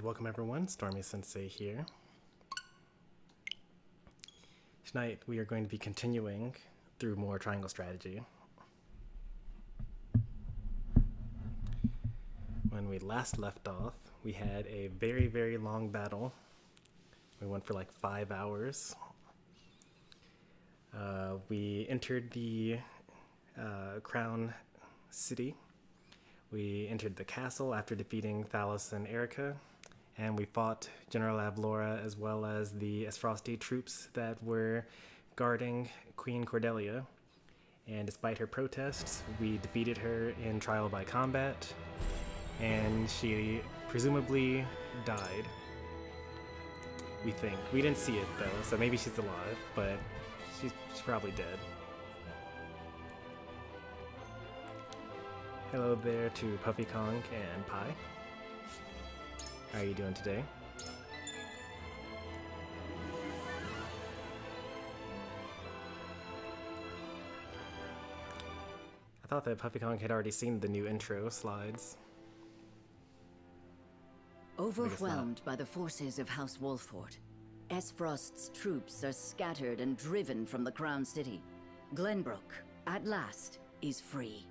welcome everyone, Stormy Sensei here. Tonight we are going to be continuing through more triangle strategy. When we last left off, we had a very, very long battle. We went for like 5 hours. We entered the Crown City. We entered the castle after defeating Thalos and Erica, and we fought General Avlora as well as the Aesfrosti troops that were guarding Queen Cordelia. And despite her protests, we defeated her in trial by combat, and she presumably died. We think. We didn't see it though, so maybe she's alive, but she's probably dead. Hello there to Puffy Kong and Pi. How are you doing today? I thought that Puffy Kong had already seen the new intro slides. Overwhelmed by the forces of House Wolffort, Aesfrost's troops are scattered and driven from the Crown City. Glenbrook, at last, is free.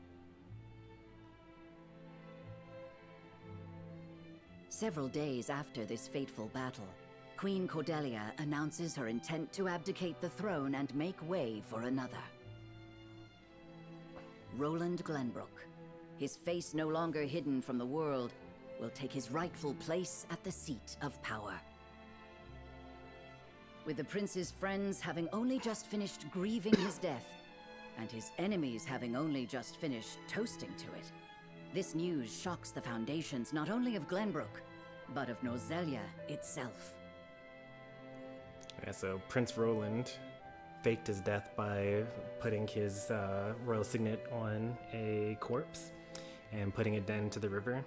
Several days after this fateful battle, Queen Cordelia announces her intent to abdicate the throne and make way for another. Roland Glenbrook, his face no longer hidden from the world, will take his rightful place at the seat of power. With the prince's friends having only just finished grieving his death, and his enemies having only just finished toasting to it, this news shocks the foundations not only of Glenbrook, but of Norzelia itself. Yeah, so Prince Roland faked his death by putting his royal signet on a corpse and putting it down into the river.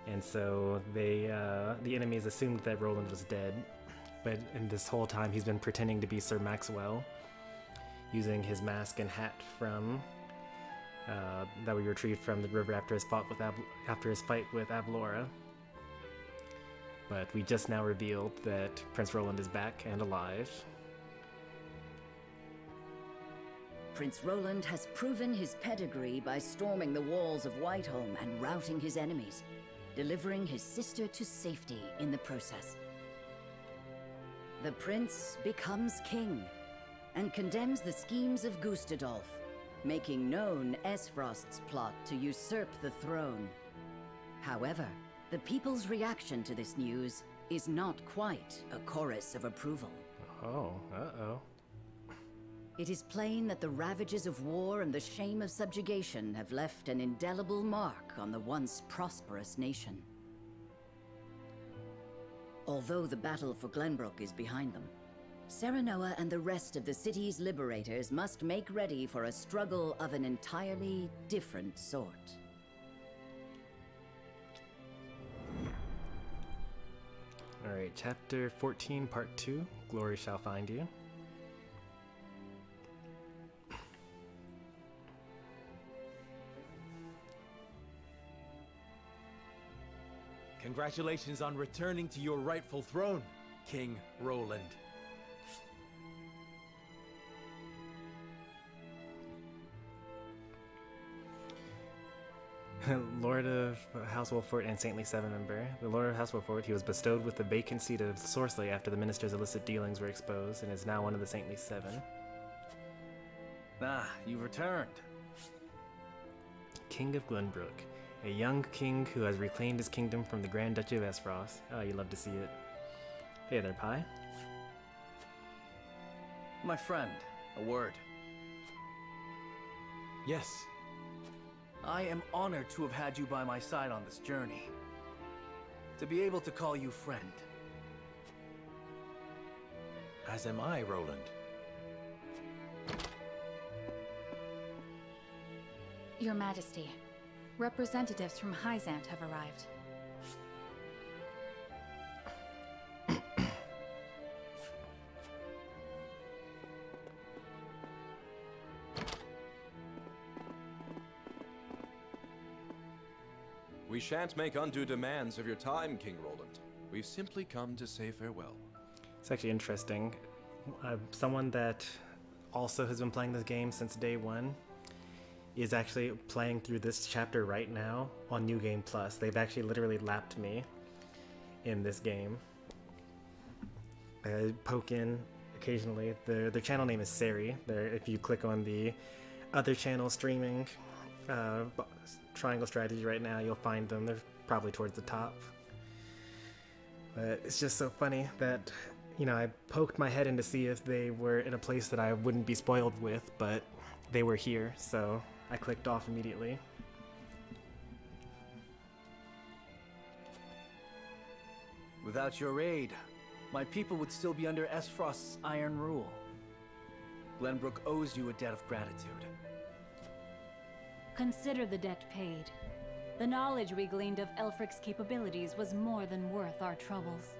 And so the enemies assumed that Roland was dead, but in this whole time he's been pretending to be Sir Maxwell, using his mask and hat from that we retrieved from the river after his fight with Avlora. But we just now revealed that Prince Roland is back and alive. Prince Roland has proven his pedigree by storming the walls of Whiteholm and routing his enemies, delivering his sister to safety in the process. The prince becomes king and condemns the schemes of Gustadolf, making known Aesfrost's plot to usurp the throne. However, the people's reaction to this news is not quite a chorus of approval. Oh, uh-oh. It is plain that the ravages of war and the shame of subjugation have left an indelible mark on the once prosperous nation. Although the battle for Glenbrook is behind them, Serenoa and the rest of the city's liberators must make ready for a struggle of an entirely different sort. Alright, chapter 14, part 2, Glory Shall Find You. Congratulations on returning to your rightful throne, King Roland. Lord of House Wolffort and Saintly Seven member. The Lord of House Wolffort, he was bestowed with the vacant seat of Sorceley after the minister's illicit dealings were exposed, and is now one of the Saintly Seven. Ah, you've returned. King of Glenbrook, a young king who has reclaimed his kingdom from the Grand Duchy of Aesfrost. Oh, you love to see it. Hey there, Pi. My friend, a word. Yes. I am honored to have had you by my side on this journey. To be able to call you friend. As am I, Roland. Your Majesty, representatives from Hyzante have arrived. We shan't make undue demands of your time, King Roland. We've simply come to say farewell. It's actually interesting. Someone that also has been playing this game since day one is actually playing through this chapter right now on New Game Plus. They've actually literally lapped me in this game. I poke in occasionally. Their channel name is Seri. If you click on the other channel streaming Triangle Strategy right now, you'll find them. They're probably towards the top. But it's just so funny that, you know, I poked my head in to see if they were in a place that I wouldn't be spoiled with, but they were here, so I clicked off immediately. Without your aid, my people would still be under Aesfrost's iron rule. Glenbrook owes you a debt of gratitude. Consider the debt paid. The knowledge we gleaned of Elfric's capabilities was more than worth our troubles.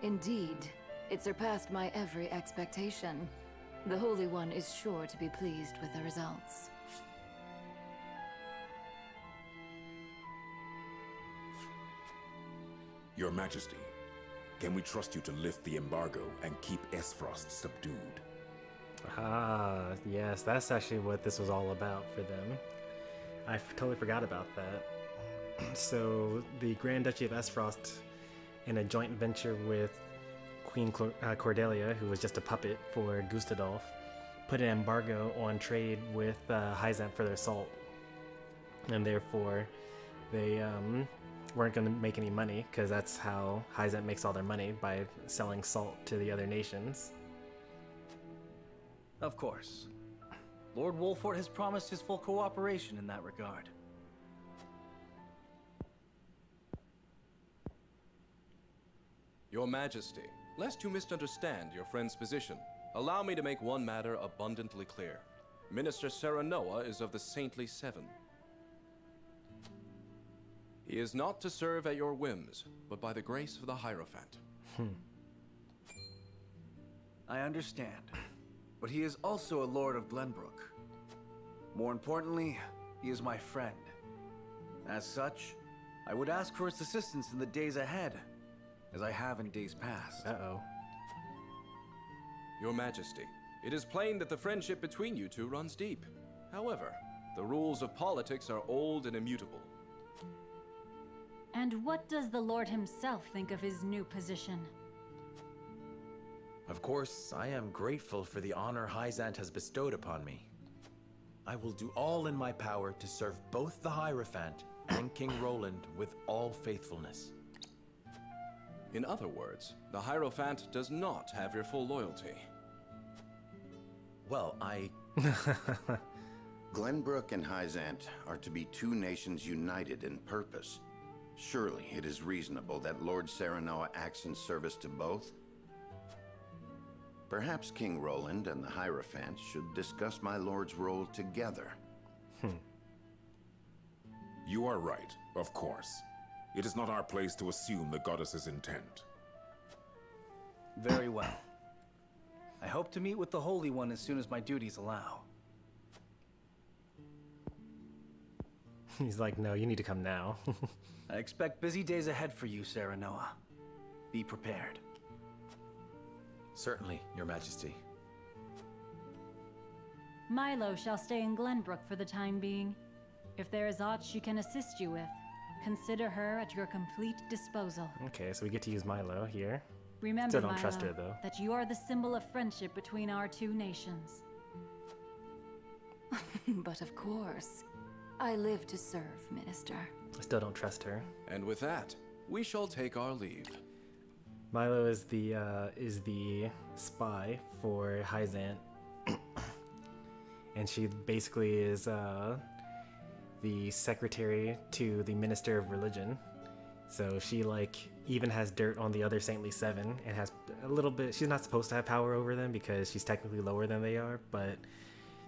Indeed, it surpassed my every expectation. The Holy One is sure to be pleased with the results. Your Majesty, can we trust you to lift the embargo and keep Aesfrost subdued? Ah, yes, that's actually what this was all about for them. I totally forgot about that. So, the Grand Duchy of Aesfrost, in a joint venture with Queen Cordelia, who was just a puppet for Gustadolf, put an embargo on trade with Hyzante for their salt. And therefore, they weren't going to make any money, because that's how Hyzante makes all their money, by selling salt to the other nations. Of course. Lord Wolffort has promised his full cooperation in that regard. Your Majesty, lest you misunderstand your friend's position, allow me to make one matter abundantly clear. Minister Serenoa is of the Saintly Seven. He is not to serve at your whims, but by the grace of the Hierophant. I understand. But he is also a Lord of Glenbrook. More importantly, he is my friend. As such, I would ask for his assistance in the days ahead, as I have in days past. Uh-oh. Your Majesty, it is plain that the friendship between you two runs deep. However, the rules of politics are old and immutable. And what does the Lord himself think of his new position? Of course, I am grateful for the honor Hyzante has bestowed upon me. I will do all in my power to serve both the Hierophant and King Roland with all faithfulness. In other words, the Hierophant does not have your full loyalty. Well, Glenbrook and Hyzante are to be two nations united in purpose. Surely it is reasonable that Lord Serenoa acts in service to both. Perhaps King Roland and the Hierophant should discuss my lord's role together. You are right, of course. It is not our place to assume the goddess's intent. Very well. I hope to meet with the Holy One as soon as my duties allow. He's like, no, you need to come now. I expect busy days ahead for you, Serenoa. Be prepared. certainly, Your Majesty. Milo shall stay in Glenbrook for the time being. If there is aught she can assist you with, consider her at your complete disposal. Okay, so we get to use Milo here. Remember, Still don't Milo, trust her, though. that you are the symbol of friendship between our two nations. But of course, I live to serve, Minister. I still don't trust her. And with that, we shall take our leave. Milo is the spy for Hyzante, and she basically is the secretary to the Minister of Religion. So she even has dirt on the other Saintly Seven and has a little bit. She's not supposed to have power over them because she's technically lower than they are, but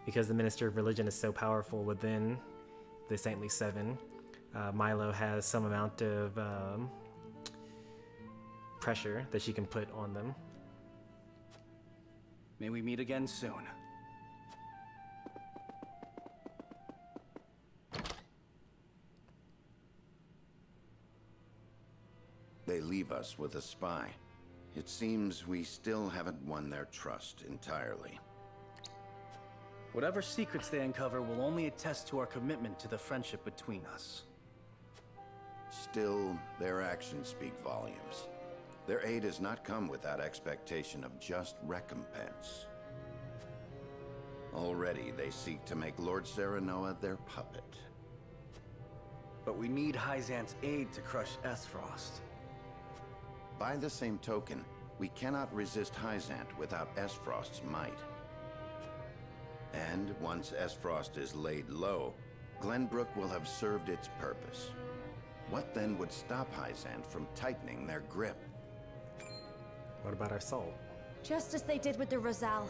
because the Minister of Religion is so powerful within the Saintly Seven, Milo has some amount of pressure that she can put on them. May we meet again soon. leave us with a spy. It seems we still haven't won their trust entirely. Whatever secrets they uncover will only attest to our commitment to the friendship between us. Still, their actions speak volumes. Their aid has not come without expectation of just recompense. Already, they seek to make Lord Serenoa their puppet. But we need Hyzante's aid to crush Aesfrost. By the same token, we cannot resist Hyzante without Aesfrost's might. And once Aesfrost is laid low, Glenbrook will have served its purpose. What then would stop Hyzante from tightening their grip? What about our soul? Just as they did with the Roselle.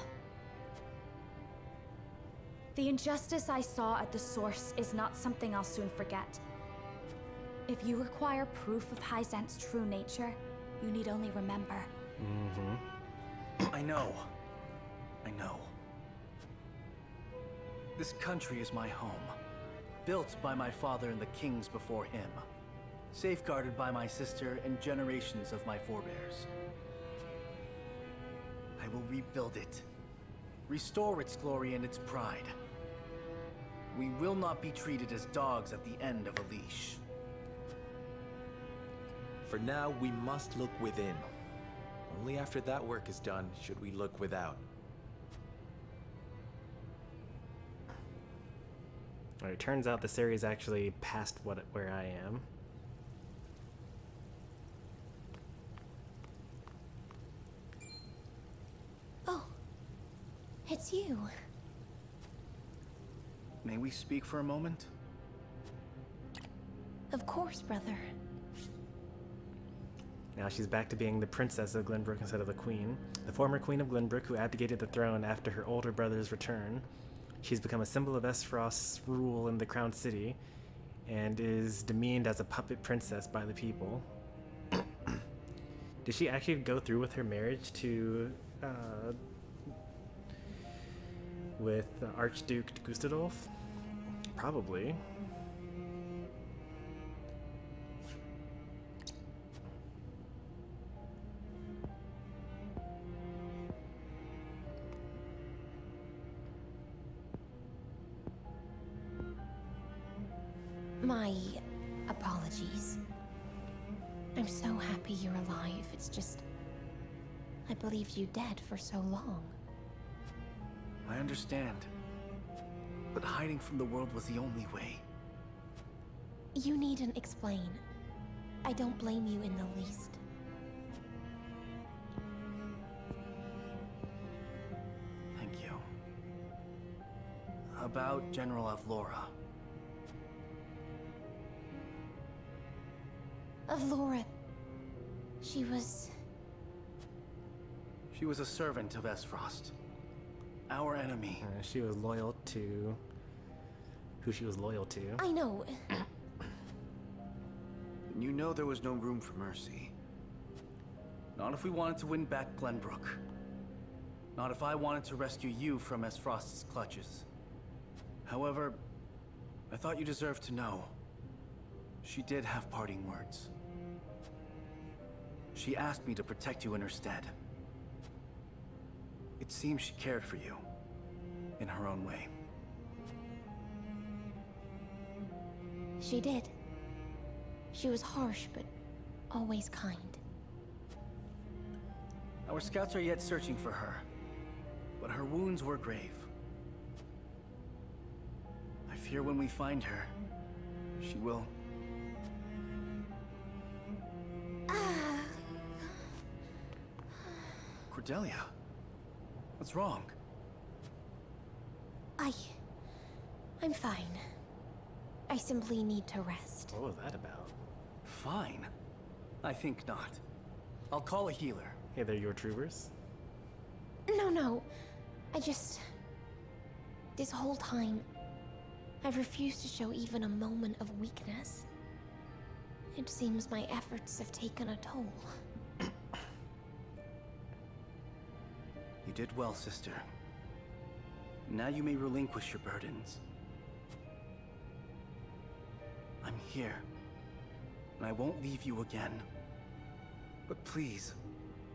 The injustice I saw at the source is not something I'll soon forget. If you require proof of Hyzante's true nature, you need only remember. I know. I know. This country is my home. Built by my father and the kings before him. Safeguarded by my sister and generations of my forebears. I will rebuild it. Restore its glory and its pride. We will not be treated as dogs at the end of a leash. For now, we must look within. Only after that work is done should we look without. Alright, it turns out the series actually past where I am. Oh, it's you. May we speak for a moment? Of course, brother. Now she's back to being the princess of Glenbrook instead of the queen. The former queen of Glenbrook who abdicated the throne after her older brother's return. She's become a symbol of Aesfrost's rule in the crown city and is demeaned as a puppet princess by the people. Did she actually go through with her marriage to with Archduke Gustadolf? Probably. My apologies. I'm so happy you're alive. It's just... I believed you dead for so long. I understand. But hiding from the world was the only way. You needn't explain. I don't blame you in the least. Thank you. About General Avlora. Avlora... She was a servant of Aesfrost. Our enemy. She was loyal to who she was loyal to. I know. You know there was no room for mercy. Not if we wanted to win back Glenbrook. Not if I wanted to rescue you from Aesfrost's clutches. However, I thought you deserved to know. She did have parting words. She asked me to protect you in her stead. It seems she cared for you, in her own way. She did. She was harsh, but always kind. Our scouts are yet searching for her, but her wounds were grave. I fear when we find her, she will... Cordelia, what's wrong? I'm fine. I simply need to rest. What was that about? Fine. I think not. I'll call a healer. Hey, they're your troopers? No. This whole time, I've refused to show even a moment of weakness. It seems my efforts have taken a toll. You did well, sister. Now you may relinquish your burdens. I'm here, and I won't leave you again. But please,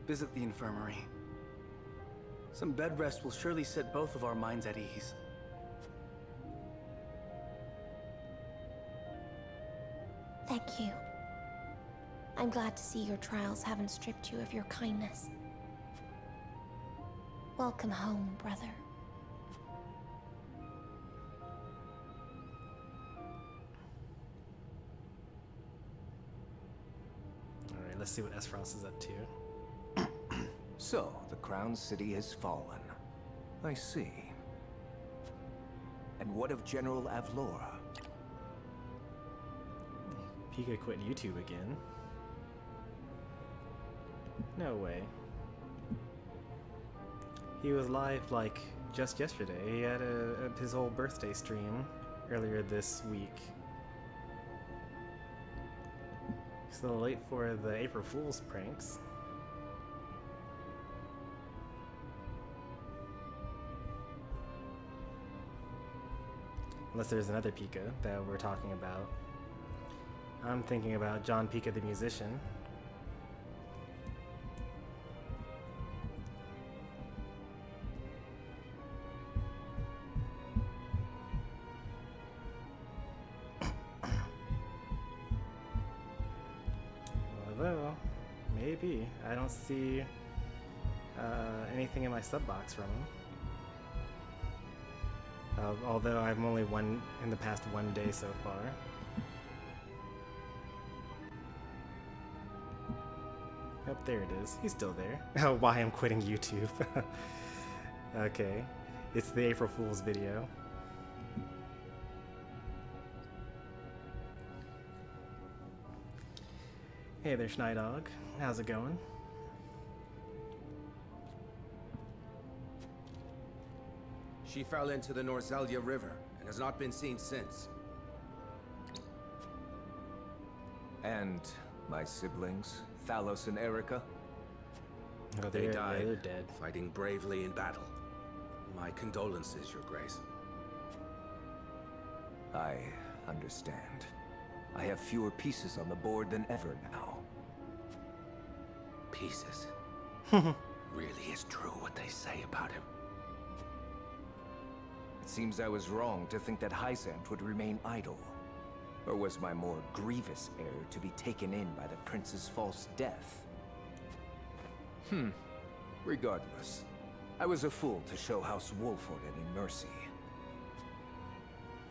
visit the infirmary. Some bed rest will surely set both of our minds at ease. Thank you. I'm glad to see your trials haven't stripped you of your kindness. Welcome home, brother. Alright, let's see what Aesfrost is up to. So, the Crown City has fallen. I see. And what of General Avlora? Pika quit YouTube again. No way. He was live like just yesterday. He had his whole birthday stream earlier this week. He's a little late for the April Fool's pranks. Unless there's another Pika that we're talking about. I'm thinking about John Pika the musician. Although, maybe. I don't see anything in my sub box from him. Although I've only won in the past one day so far. Oh, there it is. He's still there. Oh, why I'm quitting YouTube. Okay. It's the April Fool's video. Hey there, Schneidog. How's it going? She fell into the Norzelia River and has not been seen since. And my siblings, Thalos and Erica? Oh, They they're died, dead. fighting bravely in battle. My condolences, Your Grace. I understand. I have fewer pieces on the board than ever now. Pieces. Really is true what they say about him. It seems I was wrong to think that Hyzante would remain idle. Or was my more grievous error to be taken in by the prince's false death? Regardless, I was a fool to show House Wolffort any mercy.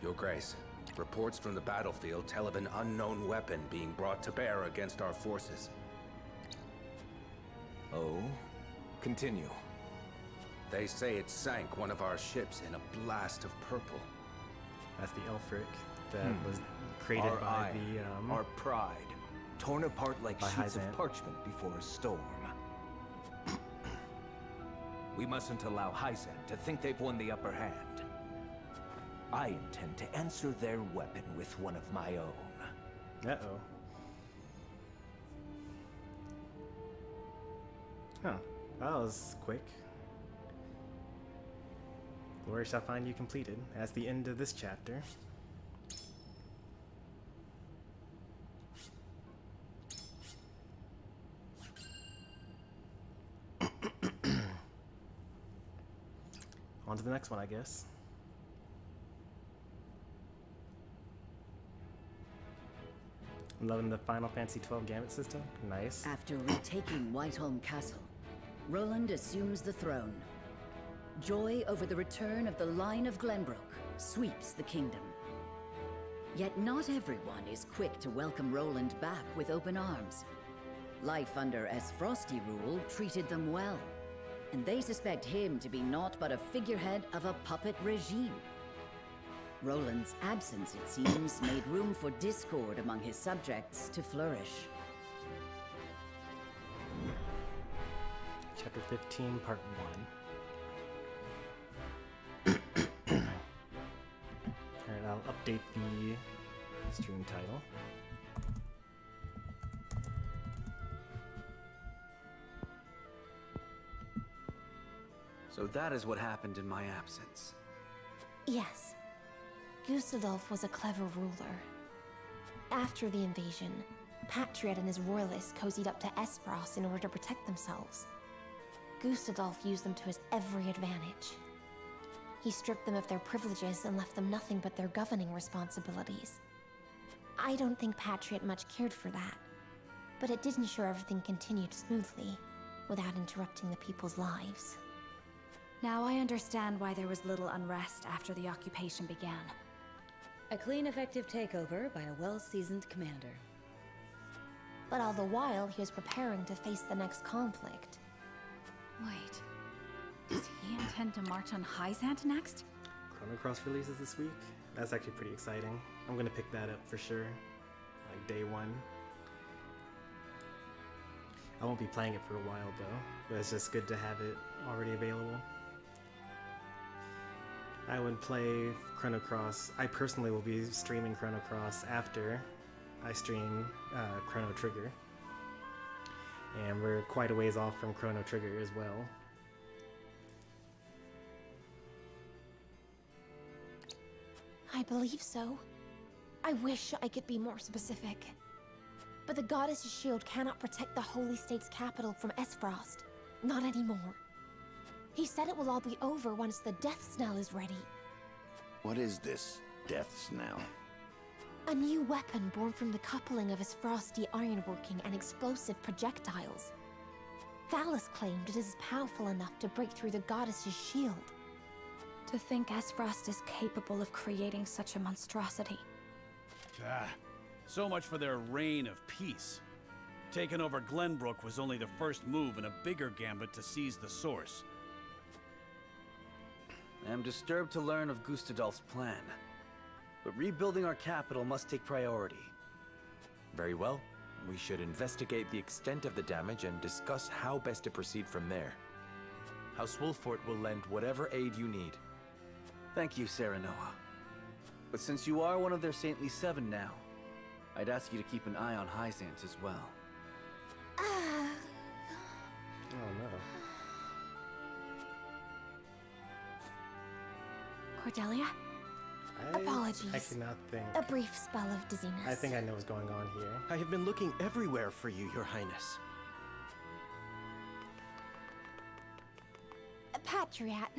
Your Grace, reports from the battlefield tell of an unknown weapon being brought to bear against our forces. Oh? Continue. They say it sank one of our ships in a blast of purple. That's the Elfric that was created Our by eye, the our pride, torn apart like by sheets Hyzante. of parchment before a storm. We mustn't allow Hyzante to think they've won the upper hand. I intend to answer their weapon with one of my own. Uh-oh. Huh. That was quick. Glory shall find you completed. That's the end of this chapter. On to the next one, I guess. I'm loving the Final Fantasy XII Gambit system. Nice. After retaking Whiteholm Castle, Roland assumes the throne. Joy over the return of the line of Glenbrook sweeps the kingdom. Yet not everyone is quick to welcome Roland back with open arms. Life under Aesfrosti rule treated them well, and they suspect him to be naught but a figurehead of a puppet regime. Roland's absence, it seems, made room for discord among his subjects to flourish. Chapter 15, Part 1. Alright, I'll update the stream title. So that is what happened in my absence. Yes. Gustadolf was a clever ruler. After the invasion, Patriot and his royalists cozied up to Aesfrost in order to protect themselves. Gustadolf used them to his every advantage. He stripped them of their privileges and left them nothing but their governing responsibilities. I don't think Patriot much cared for that, but it did ensure everything continued smoothly, without interrupting the people's lives. Now I understand why there was little unrest after the occupation began. A clean, effective takeover by a well-seasoned commander. But all the while, he was preparing to face the next conflict. Wait, does he intend to march on Hyzante next? Chrono Cross releases this week. That's actually pretty exciting. I'm gonna pick that up for sure, like day one. I won't be playing it for a while though, but it's just good to have it already available. I would play Chrono Cross. I personally will be streaming Chrono Cross after I stream Chrono Trigger. And we're quite a ways off from Chrono Trigger as well. I believe so. I wish I could be more specific. But the goddess's shield cannot protect the Holy State's capital from Aesfrost. Not anymore. He said it will all be over once the death knell is ready. What is this death knell? A new weapon born from the coupling of his frosty ironworking and explosive projectiles. Valis claimed it is powerful enough to break through the goddess's shield. To think Aesfrost is capable of creating such a monstrosity. So much for their reign of peace. Taking over Glenbrook was only the first move in a bigger gambit to seize the source. I am disturbed to learn of Gustadolf's plan. But rebuilding our capital must take priority. Very well. We should investigate the extent of the damage and discuss how best to proceed from there. House Wolffort will lend whatever aid you need. Thank you, Serenoa. But since you are one of their Saintly Seven now, I'd ask you to keep an eye on Hyzante as well. Oh no. Cordelia? I Apologies. I cannot think. A brief spell of dizziness. I think I know what's going on here. I have been looking everywhere for you, Your Highness. Patriot.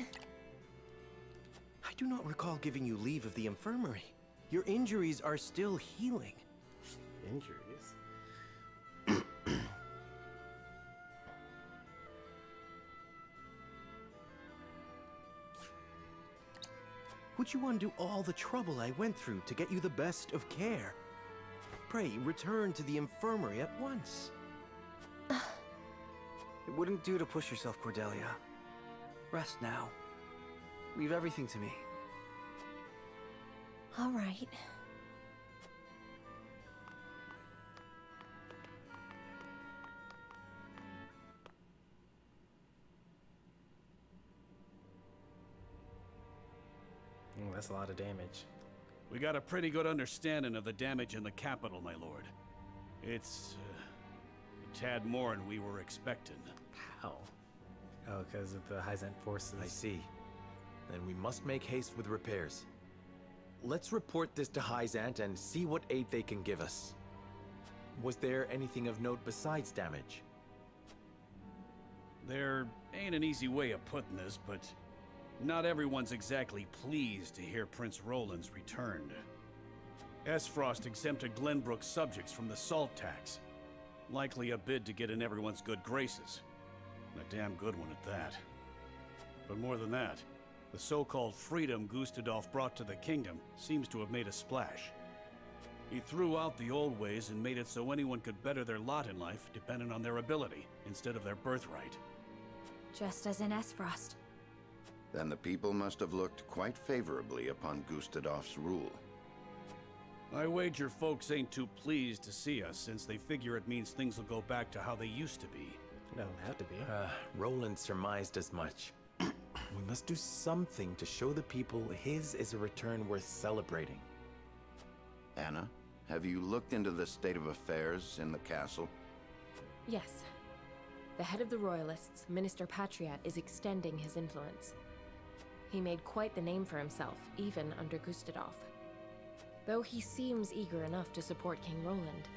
I do not recall giving you leave of the infirmary. Your injuries are still healing. Injuries? Would you undo all the trouble I went through to get you the best of care? Pray, return to the infirmary at once. It wouldn't do to push yourself, Cordelia. Rest now. Leave everything to me. All right. That's a lot of damage. We got a pretty good understanding of the damage in the capital, my lord. It's a tad more than we were expecting. How? Oh, because of the Hyzante forces. I see. Then we must make haste with repairs. Let's report this to Hyzante and see what aid they can give us. Was there anything of note besides damage? There ain't an easy way of putting this, but not everyone's exactly pleased to hear Prince Roland's returned. Aesfrost exempted Glenbrook's subjects from the salt tax. Likely a bid to get in everyone's good graces. And a damn good one at that. But more than that, the so-called freedom Gustadolf brought to the kingdom seems to have made a splash. He threw out the old ways and made it so anyone could better their lot in life depending on their ability, instead of their birthright. Just as in Aesfrost. Then the people must have looked quite favorably upon Gustadolf's rule. I wager folks ain't too pleased to see us, since they figure it means things will go back to how they used to be. No, have to be. Roland surmised as much. We must do something to show the people his is a return worth celebrating. Anna, have you looked into the state of affairs in the castle? Yes. The head of the Royalists, Minister Patriot, is extending his influence. He made quite the name for himself, even under Gustadolf. Though he seems eager enough to support King Roland,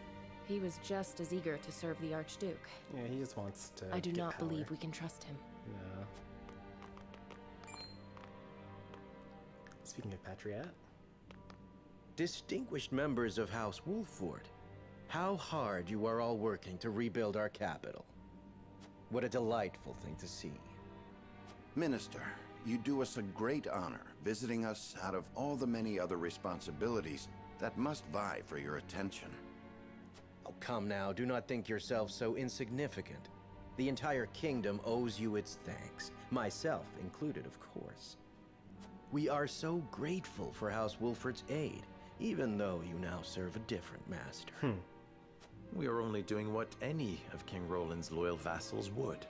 He was just as eager to serve the Archduke. Yeah, he just wants to. I do get not power. believe we can trust him. No. Speaking of Patriot. Distinguished members of House Wolffort, how hard you are all working to rebuild our capital. What a delightful thing to see. Minister, you do us a great honor visiting us out of all the many other responsibilities that must vie for your attention. Oh, come now, do not think yourself so insignificant. The entire kingdom owes you its thanks, myself included, of course. We are so grateful for House Wolffort's aid, even though you now serve a different master. We are only doing what any of King Roland's loyal vassals would.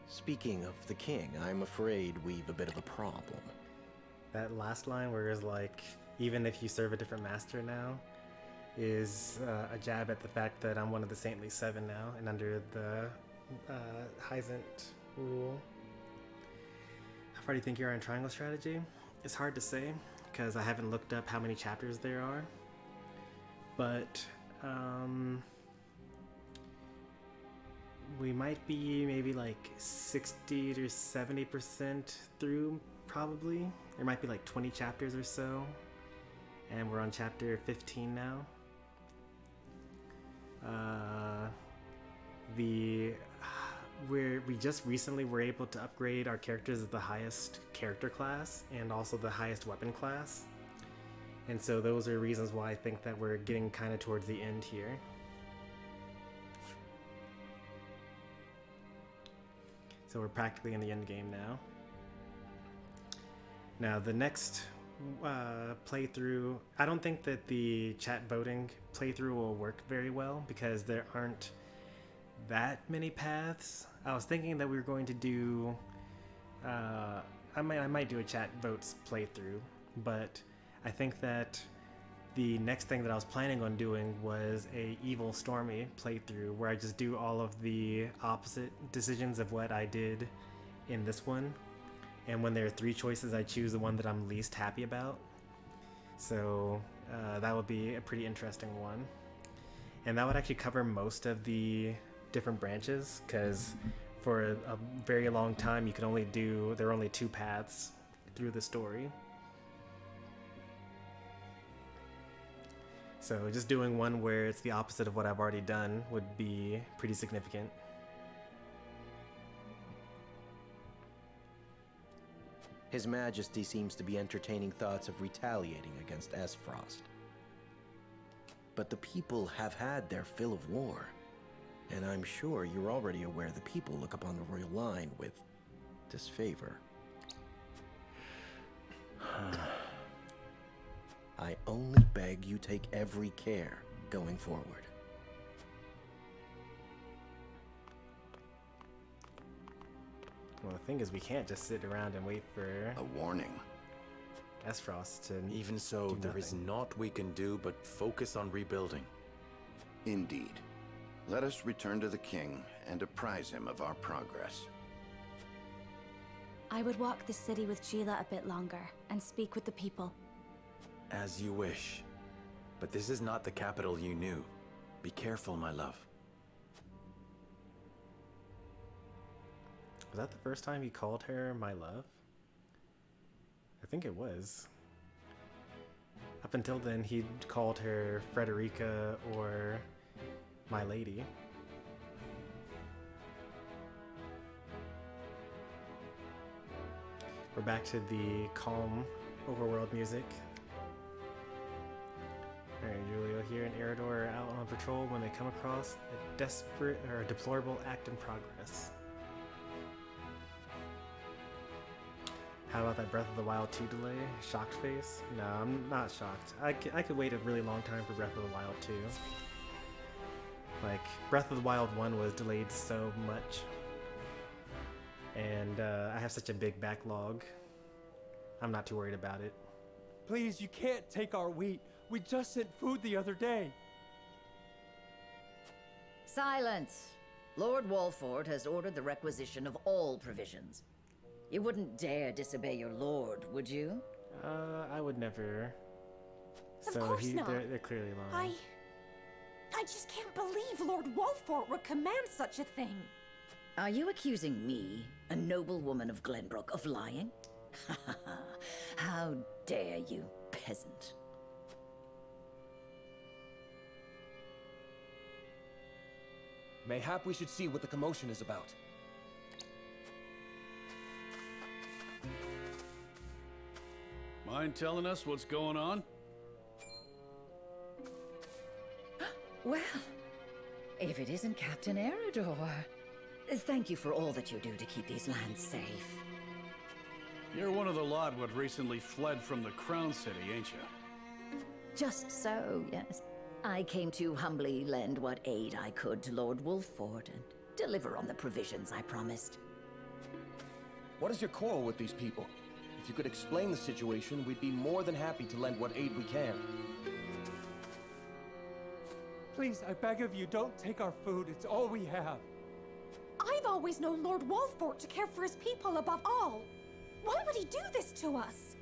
Speaking of the king, I'm afraid we've a bit of a problem. That last line where it's like, even if you serve a different master now, is a jab at the fact that I'm one of the Saintly Seven now, and under the Hyzante rule. How far do you think you are in triangle strategy? It's hard to say, because I haven't looked up how many chapters there are. But, we might be maybe like 60 to 70% through, probably. There might be like 20 chapters or so. And we're on chapter 15 now. We just recently were able to upgrade our characters at the highest character class and also the highest weapon class. And so those are reasons why I think that we're getting kind of towards the end here. So we're practically in the end game now. Now the next playthrough, I don't think that the chat voting playthrough will work very well because there aren't that many paths. I was thinking that we were going to do, I might do a chat votes playthrough, but I think that the next thing that I was planning on doing was a Evil Stormy playthrough where I just do all of the opposite decisions of what I did in this one. And when there are 3 choices, I choose the one that I'm least happy about. So that would be a pretty interesting one. And that would actually cover most of the different branches, because for a very long time you could only do, there were only 2 paths through the story. So just doing one where it's the opposite of what I've already done would be pretty significant. His Majesty seems to be entertaining thoughts of retaliating against Aesfrost. But the people have had their fill of war, and I'm sure you're already aware the people look upon the royal line with disfavor. I only beg you take every care going forward. Well, the thing is, we can't just sit around and wait for a warning. Aesfrost to Even so, there is naught we can do but focus on rebuilding. Indeed. Let us return to the king and apprise him of our progress. I would walk the city with Sheila a bit longer and speak with the people. As you wish. But this is not the capital you knew. Be careful, my love. Was that the first time he called her my love? I think it was. Up until then, he'd called her Frederica or my lady. We're back to the calm overworld music. Alright, Julio here and Eridor are out on patrol when they come across a desperate or a deplorable act in progress. How about that Breath of the Wild 2 delay? Shocked face? No, I'm not shocked. I could wait a really long time for Breath of the Wild 2. Like, Breath of the Wild 1 was delayed so much. And I have such a big backlog. I'm not too worried about it. Please, you can't take our wheat. We just sent food the other day. Silence! Lord Wolffort has ordered the requisition of all provisions. You wouldn't dare disobey your lord, would you? I would never Of So course not. they're clearly lying. I just can't believe Lord Wolffort would command such a thing. Are you accusing me, a noble woman of Glenbrook, of lying? How dare you, peasant. Mayhap we should see what the commotion is about. Mind telling us what's going on? Well, if it isn't Captain Eridor. Thank you for all that you do to keep these lands safe. You're one of the lot what recently fled from the Crown City, ain't you? Just so, yes. I came to humbly lend what aid I could to Lord Wolffort and deliver on the provisions I promised. What is your quarrel with these people? If you could explain the situation, we'd be more than happy to lend what aid we can. Please, I beg of you, don't take our food. It's all we have. I've always known Lord Wolffort to care for his people above all. Why would he do this to us?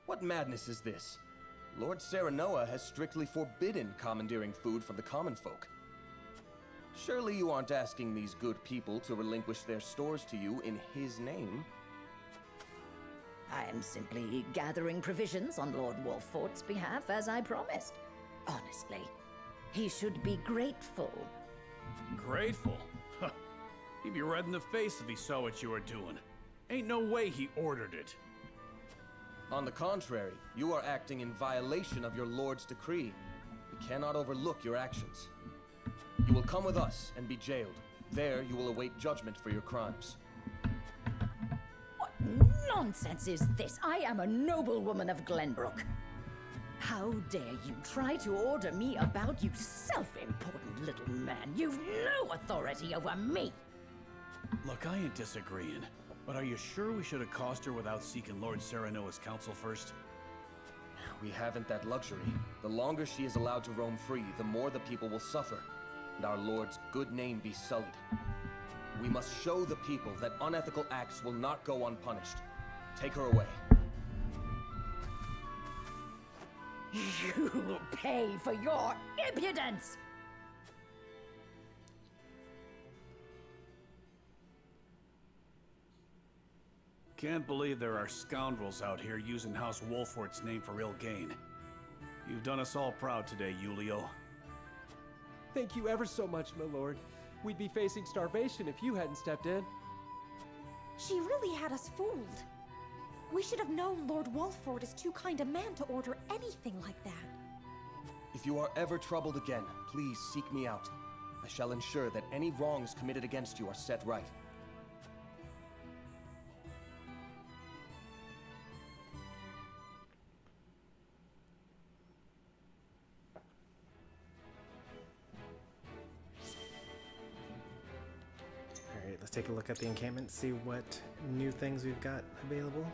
What madness is this? Lord Serenoa has strictly forbidden commandeering food from the common folk. Surely you aren't asking these good people to relinquish their stores to you in his name? I am simply gathering provisions on Lord Wolffort's behalf, as I promised. Honestly, he should be grateful. Grateful? Huh. He'd be red in the face if he saw what you were doing. Ain't no way he ordered it. On the contrary, you are acting in violation of your lord's decree. We cannot overlook your actions. You will come with us and be jailed. There, you will await judgment for your crimes. What nonsense is this? I am a noblewoman of Glenbrook. How dare you try to order me about, you self-important little man? You've no authority over me! Look, I ain't disagreeing, but are you sure we should accost her without seeking Lord Serenoa's counsel first? We haven't that luxury. The longer she is allowed to roam free, the more the people will suffer, and our lord's good name be sullied. We must show the people that unethical acts will not go unpunished. Take her away. You will pay for your impudence! Can't believe there are scoundrels out here using House Wolffort's name for ill gain. You've done us all proud today, Julio. Thank you ever so much, my lord. We'd be facing starvation if you hadn't stepped in. She really had us fooled. We should have known Lord Wolffort is too kind a man to order anything like that. If you are ever troubled again, please seek me out. I shall ensure that any wrongs committed against you are set right. Alright, let's take a look at the encampment, see what new things we've got available.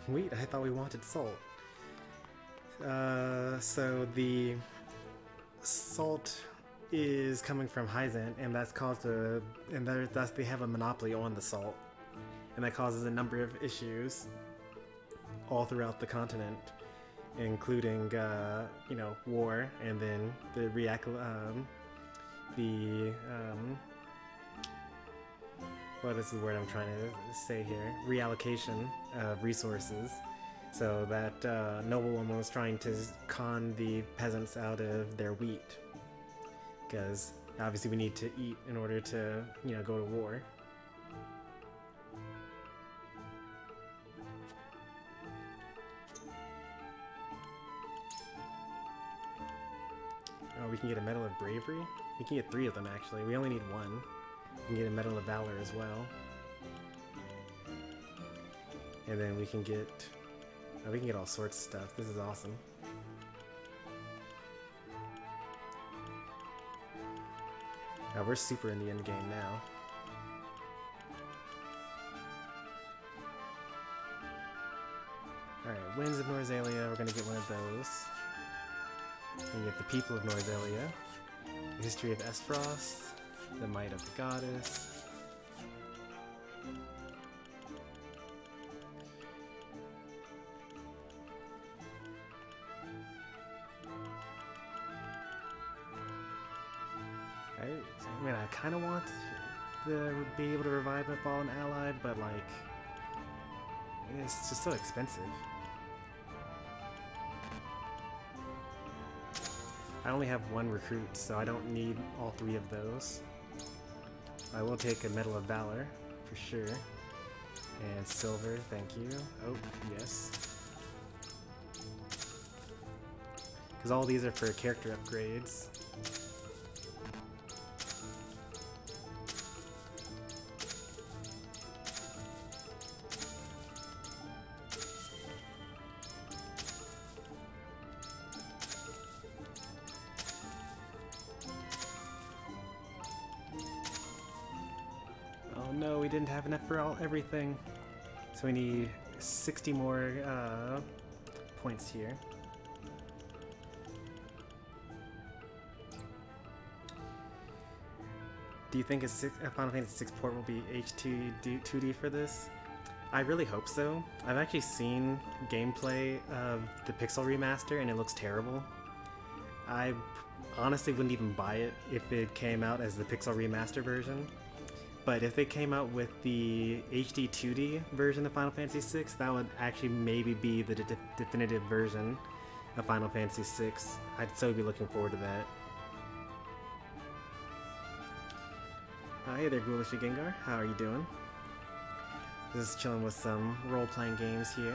Wait, I thought we wanted salt. So the salt is coming from Hyzante, and that's caused thus they have a monopoly on the salt, and that causes a number of issues all throughout the continent, including war, and then the what is the word I'm trying to say here? Reallocation of resources. So that noblewoman was trying to con the peasants out of their wheat, because obviously we need to eat in order to, go to war. Oh, we can get a Medal of Bravery? We can get 3 of them, actually. We only need 1. We can get a Medal of Valor as well. And then we can get all sorts of stuff. This is awesome. Oh, we're super in the end game now. Alright, Winds of Norzelia, we're gonna get one of those. We can get the People of Norzelia, the History of Aesfrost, the Might of the Goddess. mean, I kind of want to be able to revive a fallen ally, but like, it's just so expensive. I only have one recruit, so I don't need all 3 of those. I will take a Medal of Valor, for sure. And silver, thank you. Oh, yes. Because all these are for character upgrades. Oh no, we didn't have enough for everything. So we need 60 more points here. Do you think a Final Fantasy VI port will be HD 2D for this? I really hope so. I've actually seen gameplay of the Pixel remaster and it looks terrible. I honestly wouldn't even buy it if it came out as the Pixel remaster version. But if they came out with the HD 2D version of Final Fantasy VI, that would actually maybe be the definitive version of Final Fantasy VI. I'd so be looking forward to that. Hey there, Ghoulish Gengar. How are you doing? Just chilling with some role-playing games here.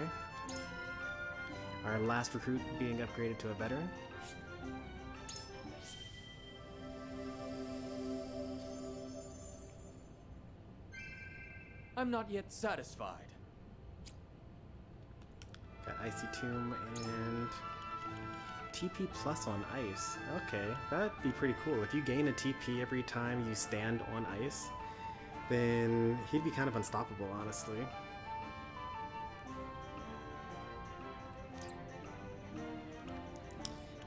Our last recruit being upgraded to a veteran. I'm not yet satisfied. Got Icy Tomb and TP plus on ice. Okay, that'd be pretty cool. If you gain a TP every time you stand on ice, then he'd be kind of unstoppable, honestly.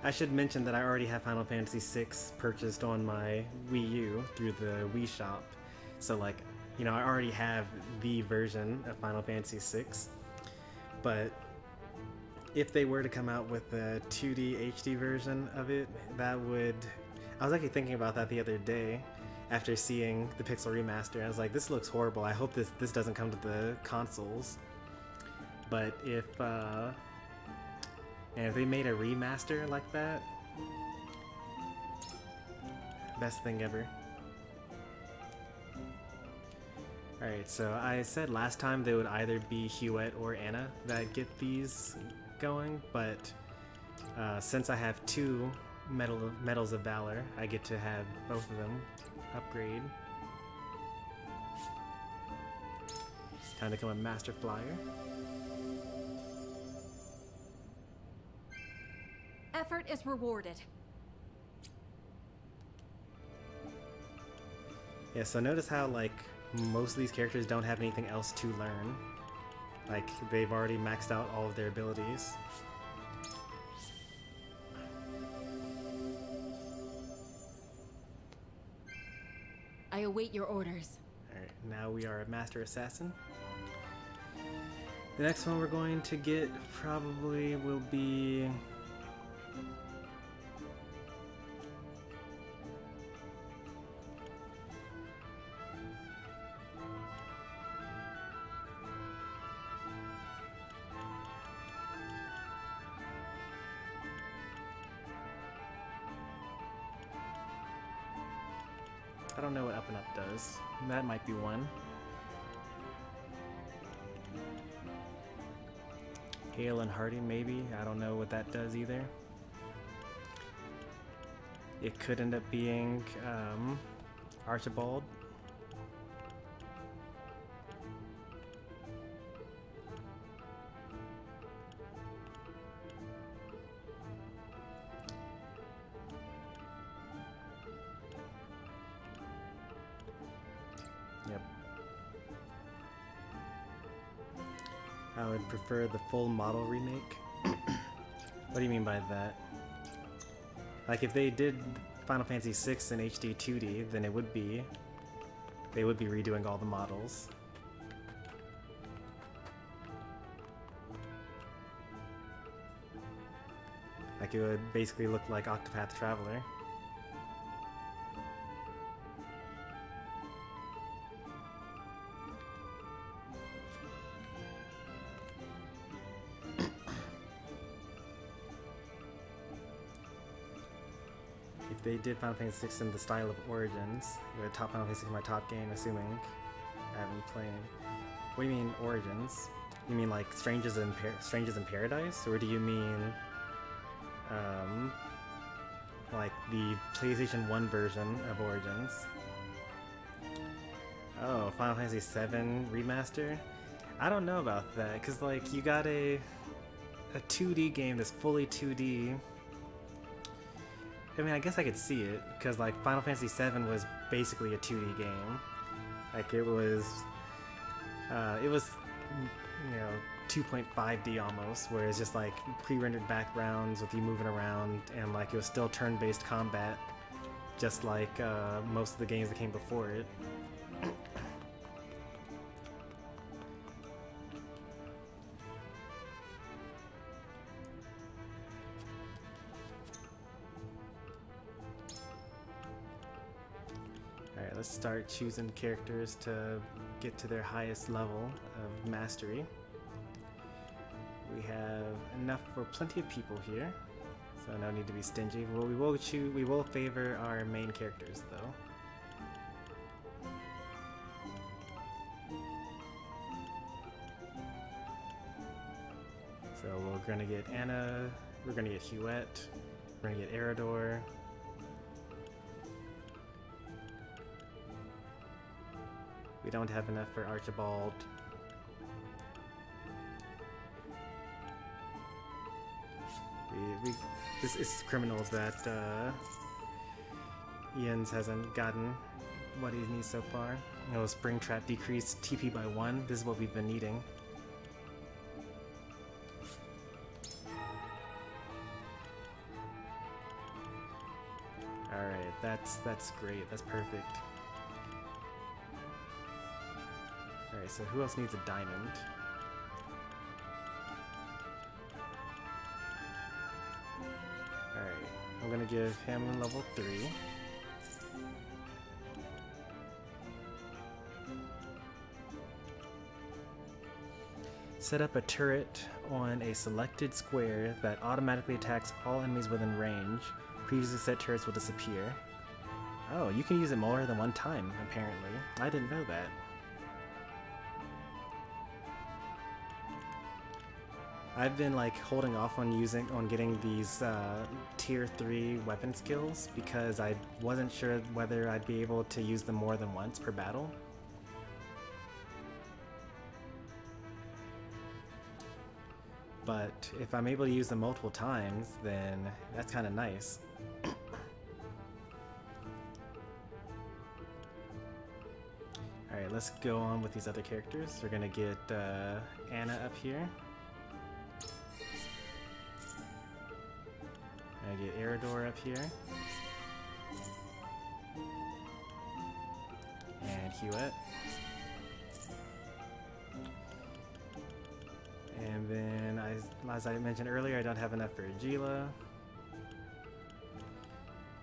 I should mention that I already have Final Fantasy VI purchased on my Wii U through the Wii Shop. So like, you know, I already have the version of Final Fantasy VI. But if they were to come out with a 2D HD version of it, that would... I was actually thinking about that the other day after seeing the Pixel remaster. I was like, this looks horrible. I hope this doesn't come to the consoles. But if they made a remaster like that, best thing ever. Alright, so I said last time they would either be Huette or Anna that get these going, but since I have 2 Medals of Valor, I get to have both of them upgrade. Time to become a Master Flyer. Effort is rewarded. Yeah, so notice how like most of these characters don't have anything else to learn. Like, they've already maxed out all of their abilities. I await your orders. Alright, now we are a Master Assassin. The next one we're going to get probably will be... I don't know what Up and Up does. That might be one. Hale and Hardy, maybe. I don't know what that does either. It could end up being Archibald. Yep. I would prefer the full model remake. What do you mean by that? Like, if they did Final Fantasy VI in HD 2D, then they would be redoing all the models. Like, it would basically look like Octopath Traveler. if they did Final Fantasy VI in the style of Origins, the top Final Fantasy VI, my top game, assuming I haven't played. What do you mean Origins? You mean like Strangers in Paradise, or do you mean like the PlayStation 1 version of Origins? Oh, Final Fantasy VII Remaster? I don't know about that, because like you got a 2D game that's fully 2D. I mean, I guess I could see it, because like Final Fantasy VII was basically a 2D game. Like it was, you know, 2.5D almost, where it's just like pre-rendered backgrounds with you moving around, and like it was still turn-based combat, just like most of the games that came before it. Alright, let's start choosing characters to get to their highest level of mastery. We have enough for plenty of people here, so no need to be stingy. Well, we will favor our main characters though. So we're gonna get Anna, we're gonna get Huette, we're gonna get Eridor. We don't have enough for Archibald. This is criminals that Ian's hasn't gotten what he needs so far. You know, Spring Trap decreased TP by 1. This is what we've been needing. Alright, that's great. That's perfect. Alright, so who else needs a diamond? Alright, I'm gonna give him level 3. Set up a turret on a selected square that automatically attacks all enemies within range. Previously set turrets will disappear. Oh, you can use it more than one time, apparently. I didn't know that. I've been like holding off on getting these tier 3 weapon skills because I wasn't sure whether I'd be able to use them more than once per battle. But if I'm able to use them multiple times, then that's kind of nice. Alright, let's go on with these other characters. We're gonna get Anna up here. I get Eridor up here. And Huette. And then, as I mentioned earlier, I don't have enough for Agila.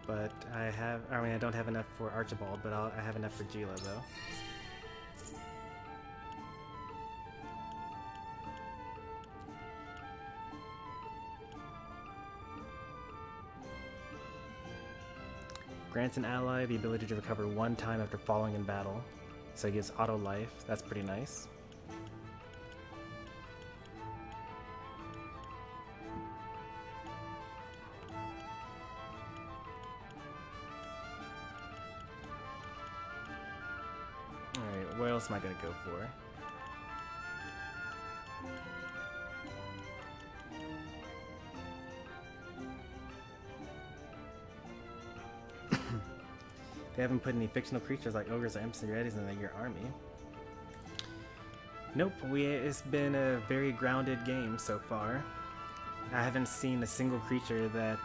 But I don't have enough for Archibald, but I have enough for Agila though. Grants an ally the ability to recover 1 time after falling in battle. So he gets auto life. That's pretty nice. Alright, what else am I gonna go for? They haven't put any fictional creatures like ogres or imps and reddies in your army. Nope, it's been a very grounded game so far. I haven't seen a single creature that,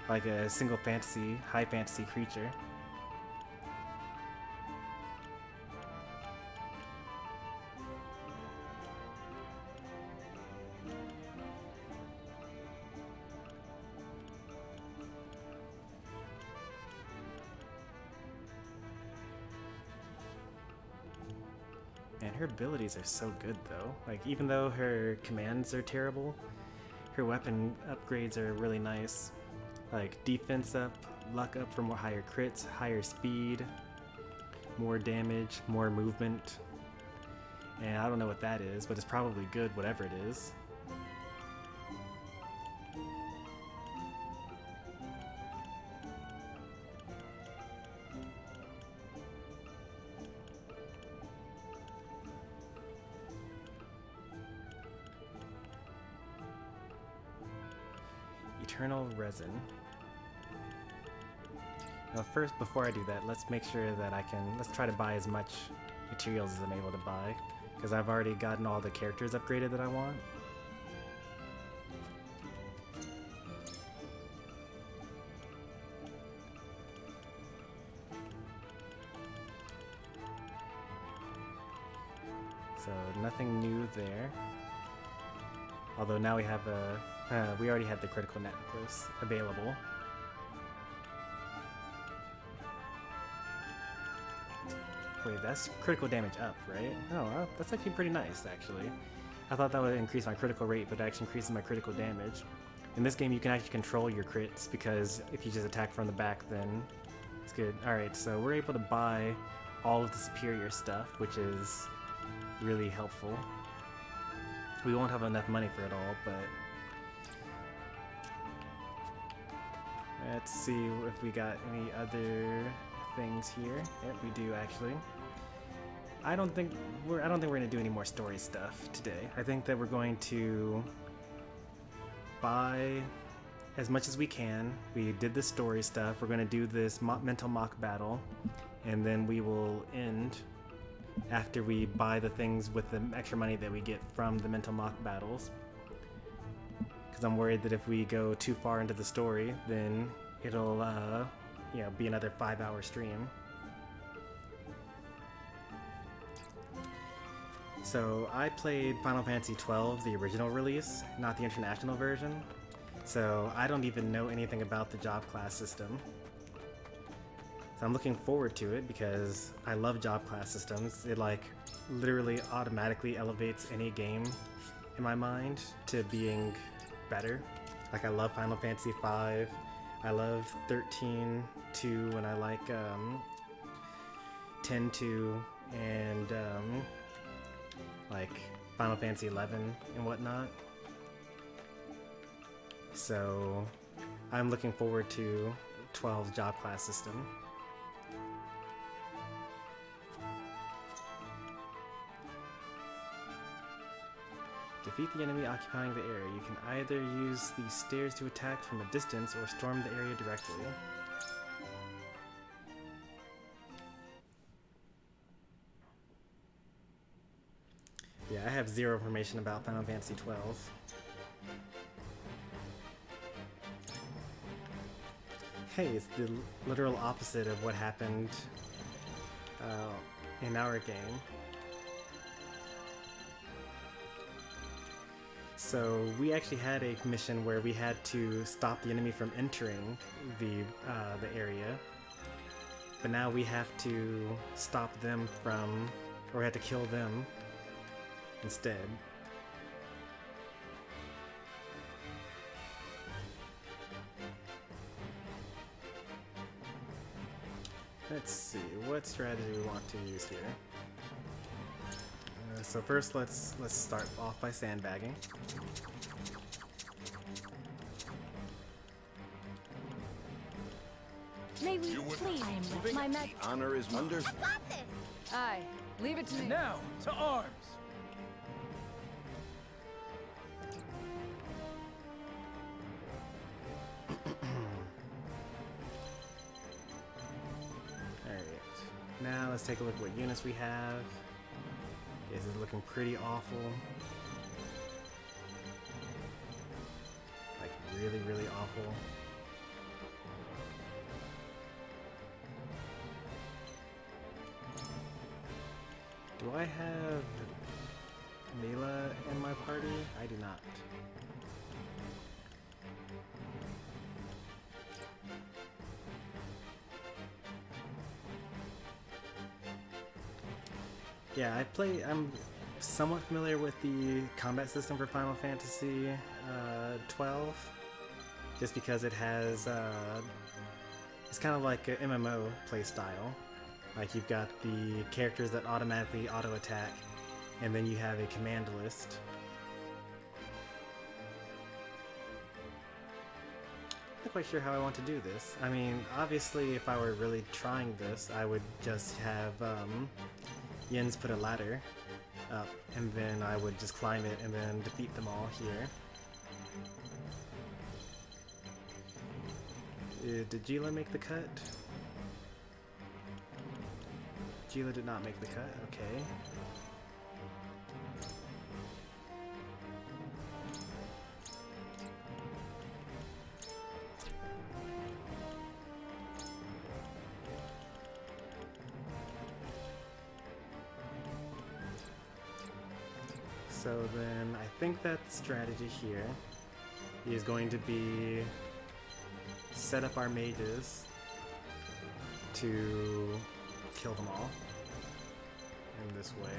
like a single high fantasy creature. Man, her abilities are so good though. Like, even though her commands are terrible, her weapon upgrades are really nice. like defense up, luck up for more higher crits, higher speed, more damage, more movement. And I don't know what that is, but it's probably good, whatever it is. Eternal resin. Now first, before I do that, let's make sure that let's try to buy as much materials as I'm able to buy, because I've already gotten all the characters upgraded that I want. So nothing new there. Although now we have we already had the critical necklace available. Wait, that's critical damage up, right? Oh, that's actually pretty nice, actually. I thought that would increase my critical rate, but it actually increases my critical damage. In this game, you can actually control your crits, because if you just attack from the back, then it's good. Alright, so we're able to buy all of the superior stuff, which is really helpful. We won't have enough money for it all, but let's see if we got any other things here. Yep, we do actually. I don't think we're gonna do any more story stuff today. I think that we're going to buy as much as we can. We did the story stuff. We're gonna do this mental mock battle, and then we will end after we buy the things with the extra money that we get from the mental mock battles. Because I'm worried that if we go too far into the story, then it'll you know, be another 5-hour stream. So I played Final Fantasy XII, the original release, not the international version. So I don't even know anything about the job class system. So I'm looking forward to it because I love job class systems. It like literally automatically elevates any game in my mind to being better. Like I love Final Fantasy V, I love 13-2, and I like 10-2, and like Final Fantasy 11 and whatnot. So I'm looking forward to 12's job class system. Defeat the enemy occupying the area. You can either use these stairs to attack from a distance or storm the area directly. Yeah, I have zero information about Final Fantasy XII. Hey, it's the literal opposite of what happened in our game. So we actually had a mission where we had to stop the enemy from entering the area, but now we have to stop them from, or we have to kill them instead. Let's see, what strategy we want to use here. So first, let's start off by sandbagging. May we please? My med. Honor is wonder. Aye, leave it to me. Now, to arms! Alright, now let's take a look at what units we have. This is looking pretty awful. Like really, really awful. Do I have Mila in my party? I do not. Yeah, I'm somewhat familiar with the combat system for Final Fantasy 12. just because it has, it's kind of like an MMO play style. Like you've got the characters that automatically auto-attack, and then you have a command list. Not quite sure how I want to do this. I mean, obviously if I were really trying this, I would just have Jens put a ladder up, and then I would just climb it and then defeat them all here. Did Gila make the cut? Gila did not make the cut, okay. So then I think that the strategy here is going to be set up our mages to kill them all in this way.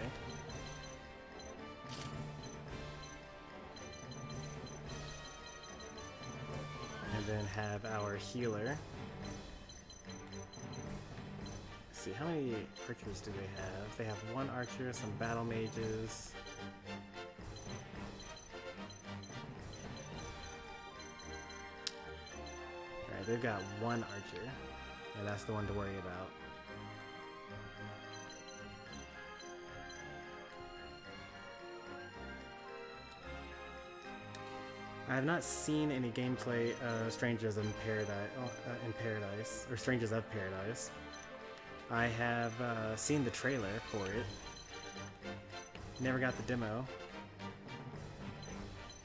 And then have our healer. Let's see, how many archers do they have? They have one archer, some battle mages. Alright, they've got one archer, and that's the one to worry about. I have not seen any gameplay of Strangers in Paradise, or Strangers of Paradise. I have seen the trailer for it. Never got the demo.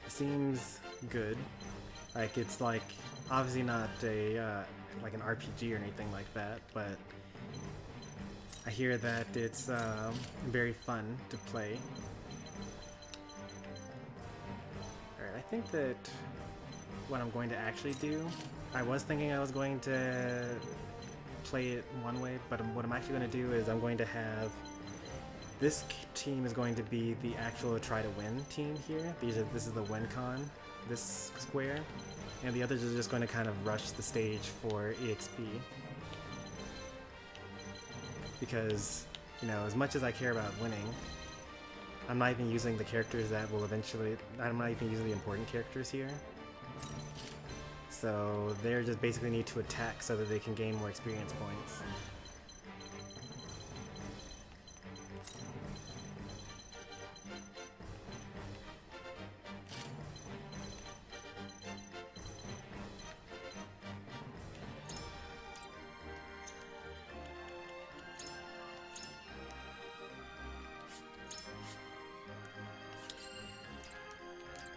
It seems good. Like it's like obviously not a like an RPG or anything like that, but I hear that it's very fun to play. Alright, I think that what I'm going to actually do, I was thinking I was going to play it one way, but what I'm actually going to do is I'm going to have this team is going to be the actual try to win team here. This is the win con, this square, and the others are just going to kind of rush the stage for EXP. Because, you know, as much as I care about winning, I'm not even using the characters that will eventually, I'm not even using the important characters here. So they just basically need to attack so that they can gain more experience points.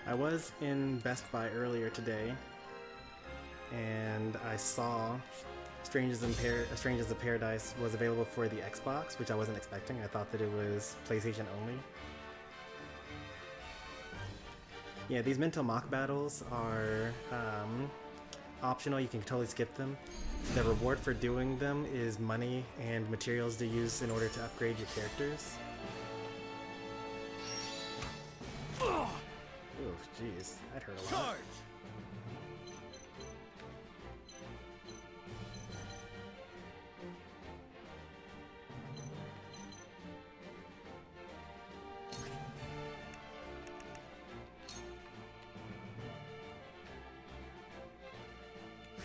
I was in Best Buy earlier today, and I saw Strangers of Paradise was available for the Xbox, which I wasn't expecting. I thought that it was PlayStation only. Yeah, these mental mock battles are optional. You can totally skip them. The reward for doing them is money and materials to use in order to upgrade your characters. Oh, jeez, that hurt a lot.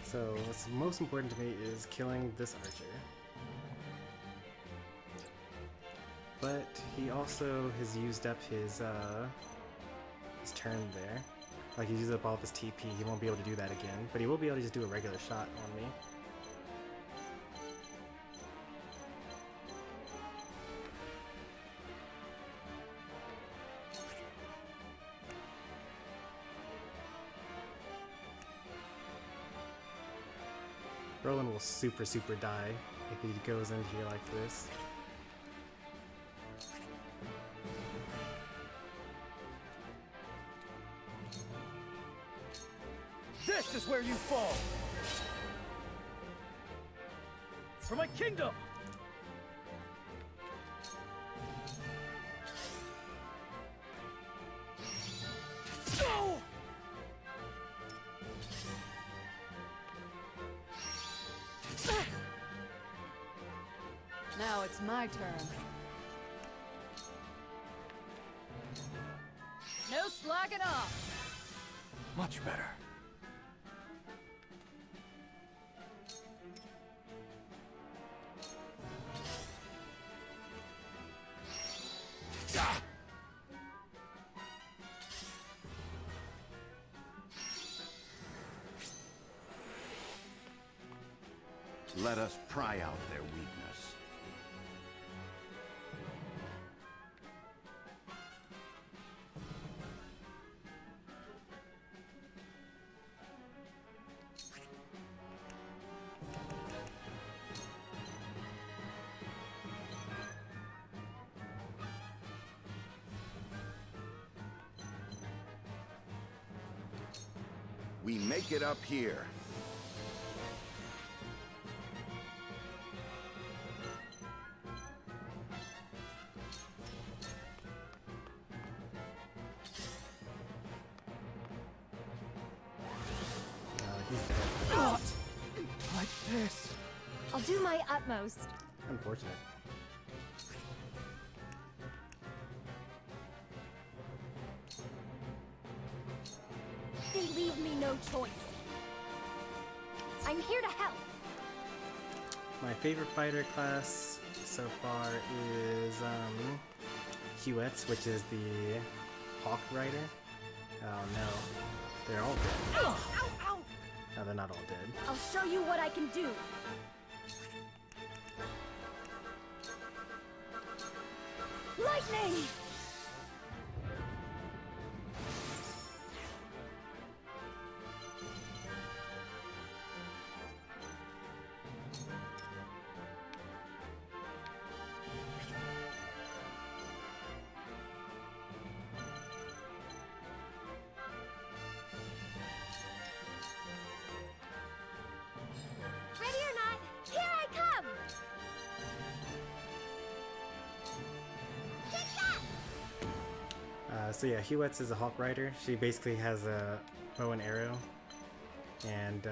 So what's most important to me is killing this archer. But he also has used up his turn there. Like he used up all of his TP, he won't be able to do that again. But he will be able to just do a regular shot on me. Roland will super die if he goes in here like this. This is where you fall! For my kingdom! No! Now it's my turn. No slacking off. Much better. Let us pry out their weakness. We make it up here. Not like this. I'll do my utmost. Unfortunate. They leave me no choice. I'm here to help. My favorite fighter class so far is Hewitt's, which is the Hawk Rider. Oh no, they're all dead. Ow, ow. No, they're not all dead. I'll show you what I can do. Lightning! Ready or not, here I come! Take that! So yeah, Hewitt's is a Hawk Rider. She basically has a bow and arrow, and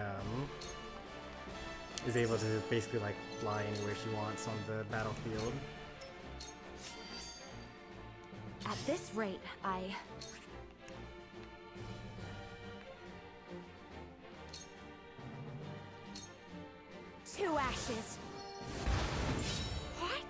is able to basically like fly anywhere she wants on the battlefield. At this rate, Two ashes. What?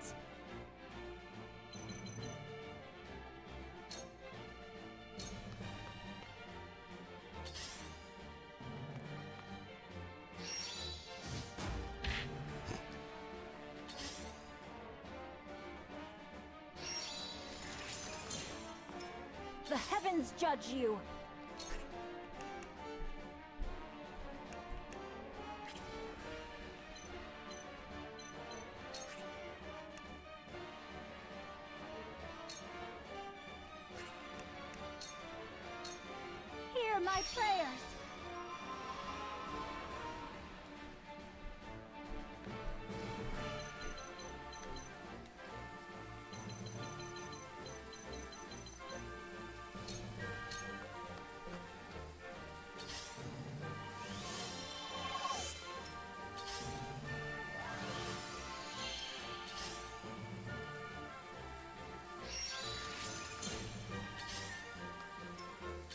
The heavens judge you. Hear my prayers.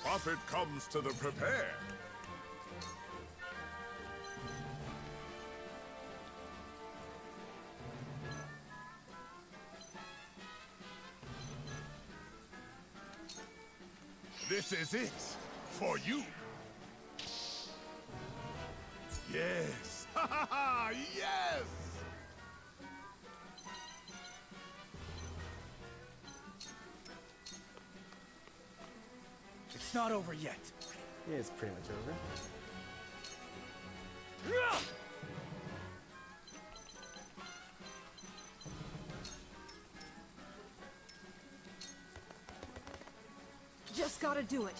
Prophet comes to the prepared. This is it for you. Yes. Ha ha ha! Yes. It's not over yet. Yeah, it's pretty much over. Just gotta do it.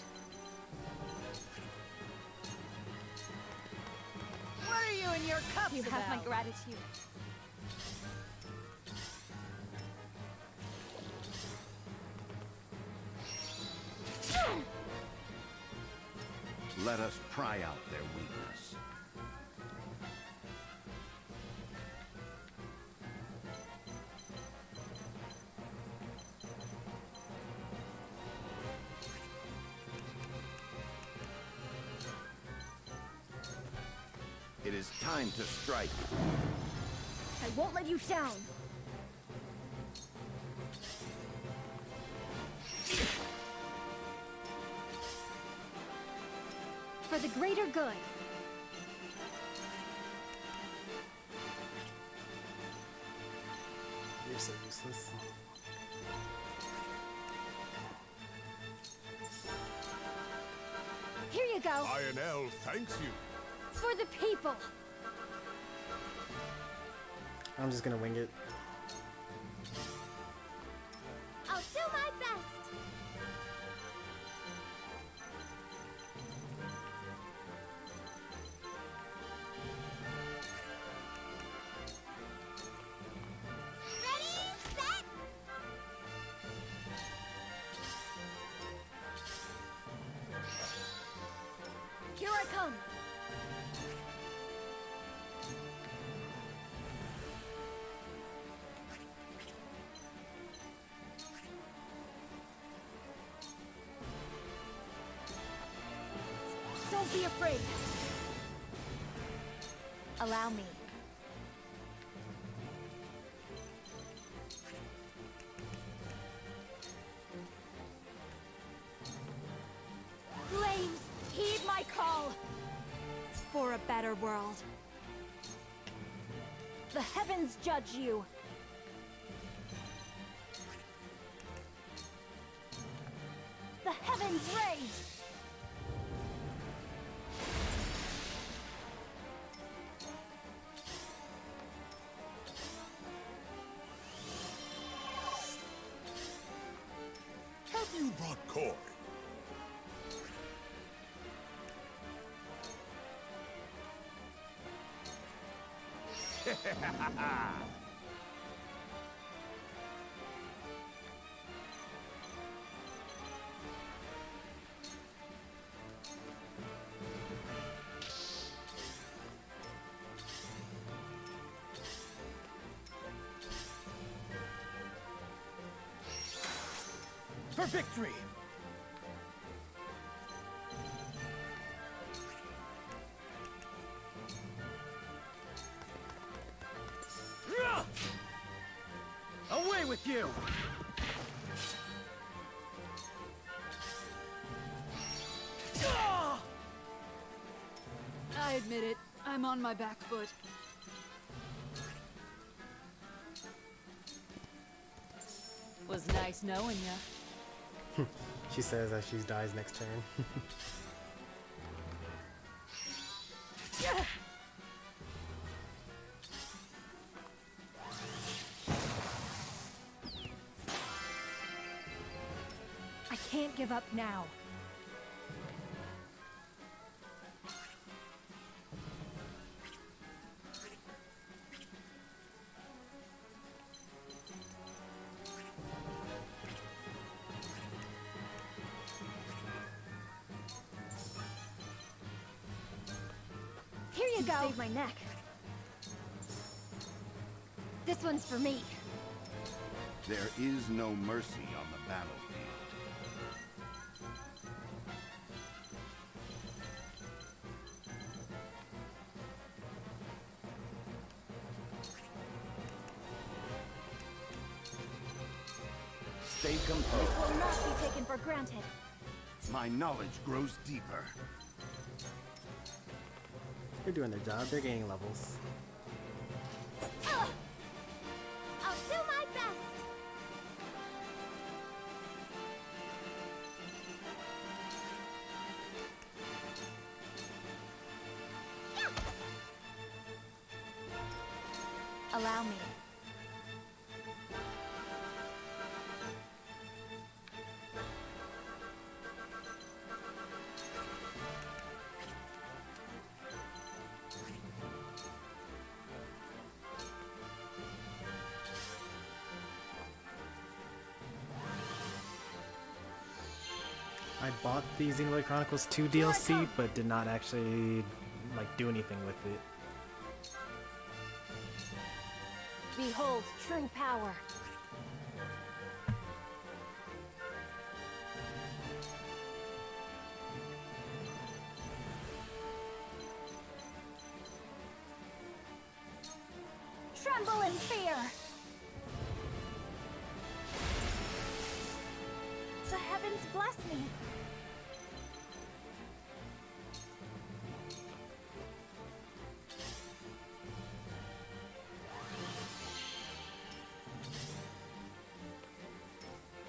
What are you in your cups You have my about? gratitude. Let us pry out their weakness. It is time to strike. I won't let you down. For the greater good. You're so useless. Here you go. Lionel thanks you. For the people. I'm just gonna wing it. I'll do my best. Ready, set. Here I come. Don't be afraid. Allow me. Flames, heed my call. For a better world. The heavens judge you. The heavens rage. Have you brought koi? For victory! Away with you! I admit it. I'm on my back foot. Was nice knowing ya. She says as she dies next turn. I can't give up now. Here you go. Save my neck. This one's for me. There is no mercy on the battlefield. Stay composed. This will not be taken for granted. My knowledge grows deeper. They're doing their job. They're gaining levels. I'll do my best. Allow me. I bought the Xenoblade Chronicles 2 DLC, but did not actually do anything with it. Behold true power. tremble in fear! The heavens bless me!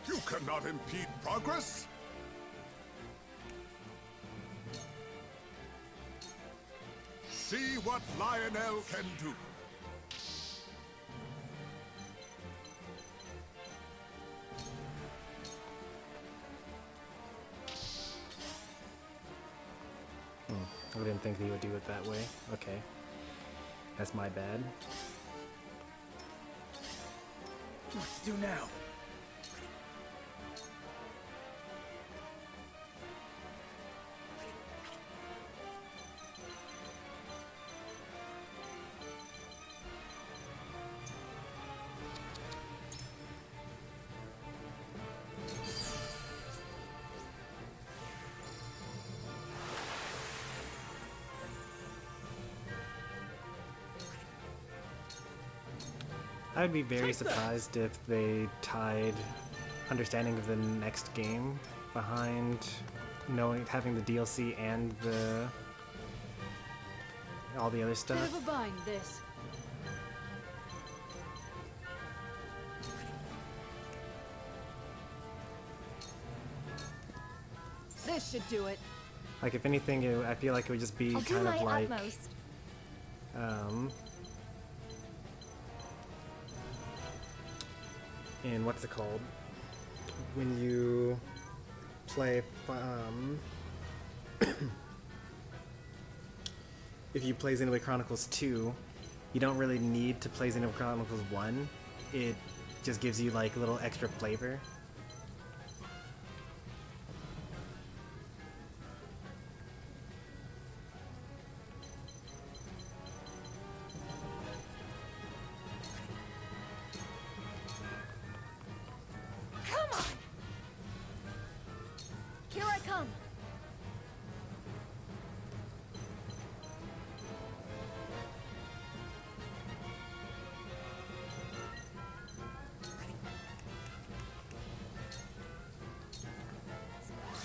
You cannot impede progress? See what Lionel can do. I didn't think he would do it that way. Okay. That's my bad. What to do now? I'd be very surprised if they tied understanding of the next game behind having the DLC and all the other stuff. Bit of a bind, this. This should do it. Like, if anything, I feel like it would just be I'll kind do of my like utmost. in what's it called? When you play if you play Xenoblade Chronicles 2, you don't really need to play Xenoblade Chronicles 1. It just gives you like a little extra flavor. Come on! Here I come!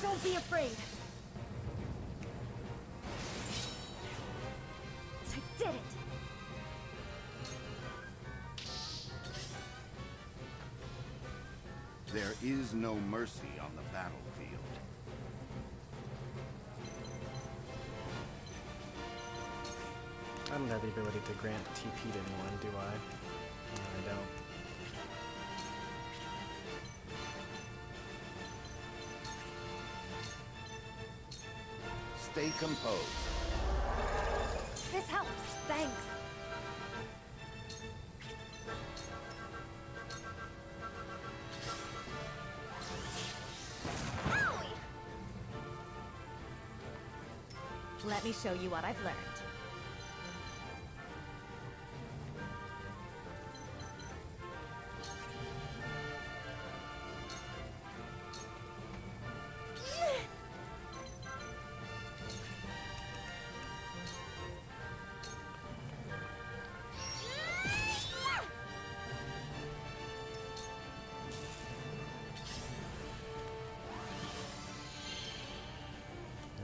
Don't be afraid! I did it! There is no mercy on the battlefield. I don't have the ability to grant TP to anyone, do I? No, I don't. Stay composed. This helps, thanks. Owie! Let me show you what I've learned.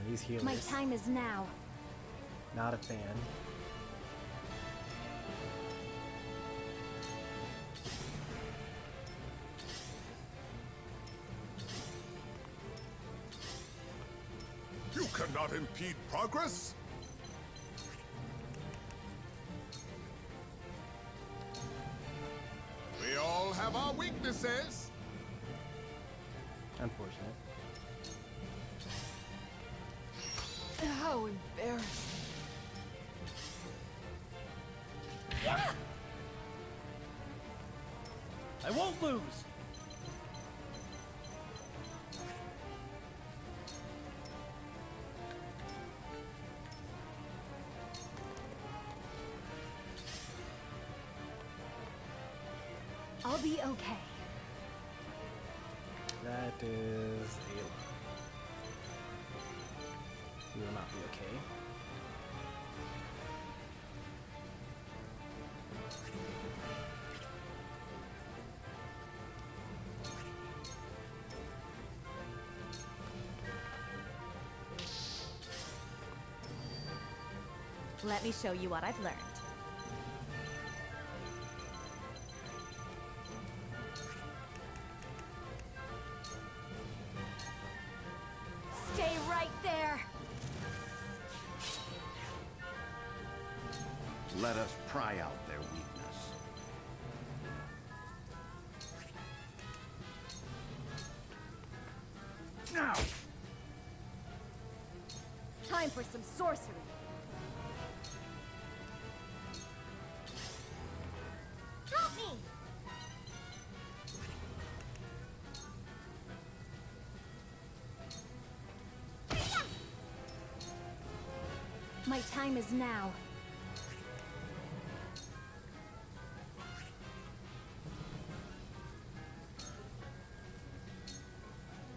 These healers. My time is now. Not a fan. You cannot impede progress? We all have our weaknesses. Unfortunate. How embarrassing. Yeah! I won't lose! I'll be okay. That is Ayla. You will not be okay. Let me show you what I've learned. Stay right there! Let us pry out their weakness. Now! Time for some sorcery. Help me! My time is now.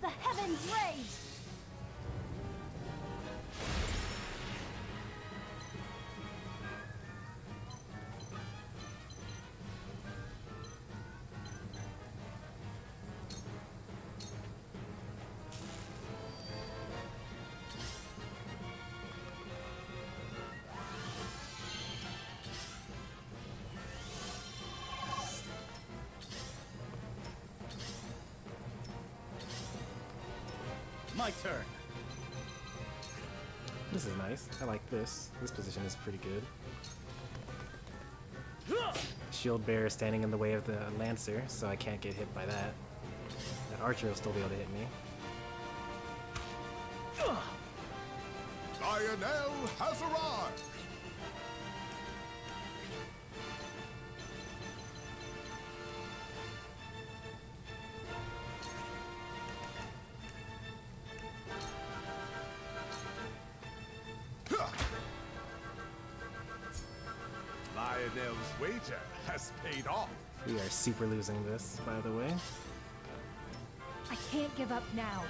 The heavens rage! My turn. This is nice. I like this. This position is pretty good. Shield bearer standing in the way of the lancer, so I can't get hit by that. That archer will still be able to hit me. Lionel has arrived! Lionel's wager has paid off. We are super losing this, by the way. I can't give up now.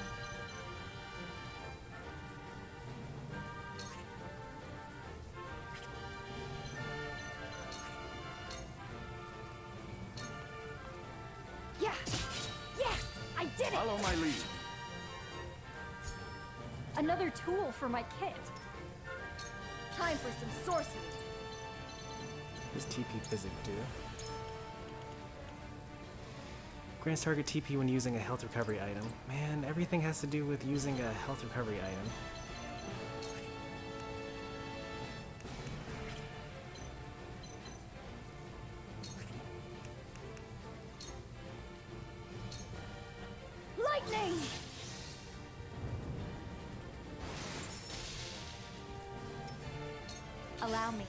Yeah! Yes! I did it! Follow my lead. Another tool for my kit. Time for some sorcery. What does TP Physic do? Grants target TP when using a health recovery item. Man, everything has to do with using a health recovery item. Lightning! Allow me.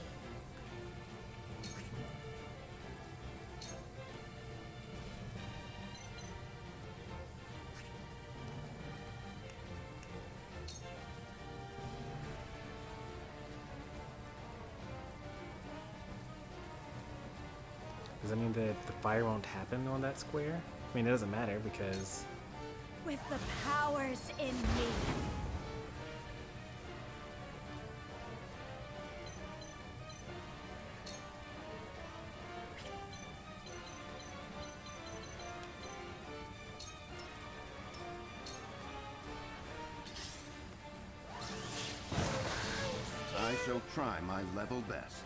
Does that mean that the fire won't happen on that square? I mean, it doesn't matter because... With the powers in me. I shall try my level best.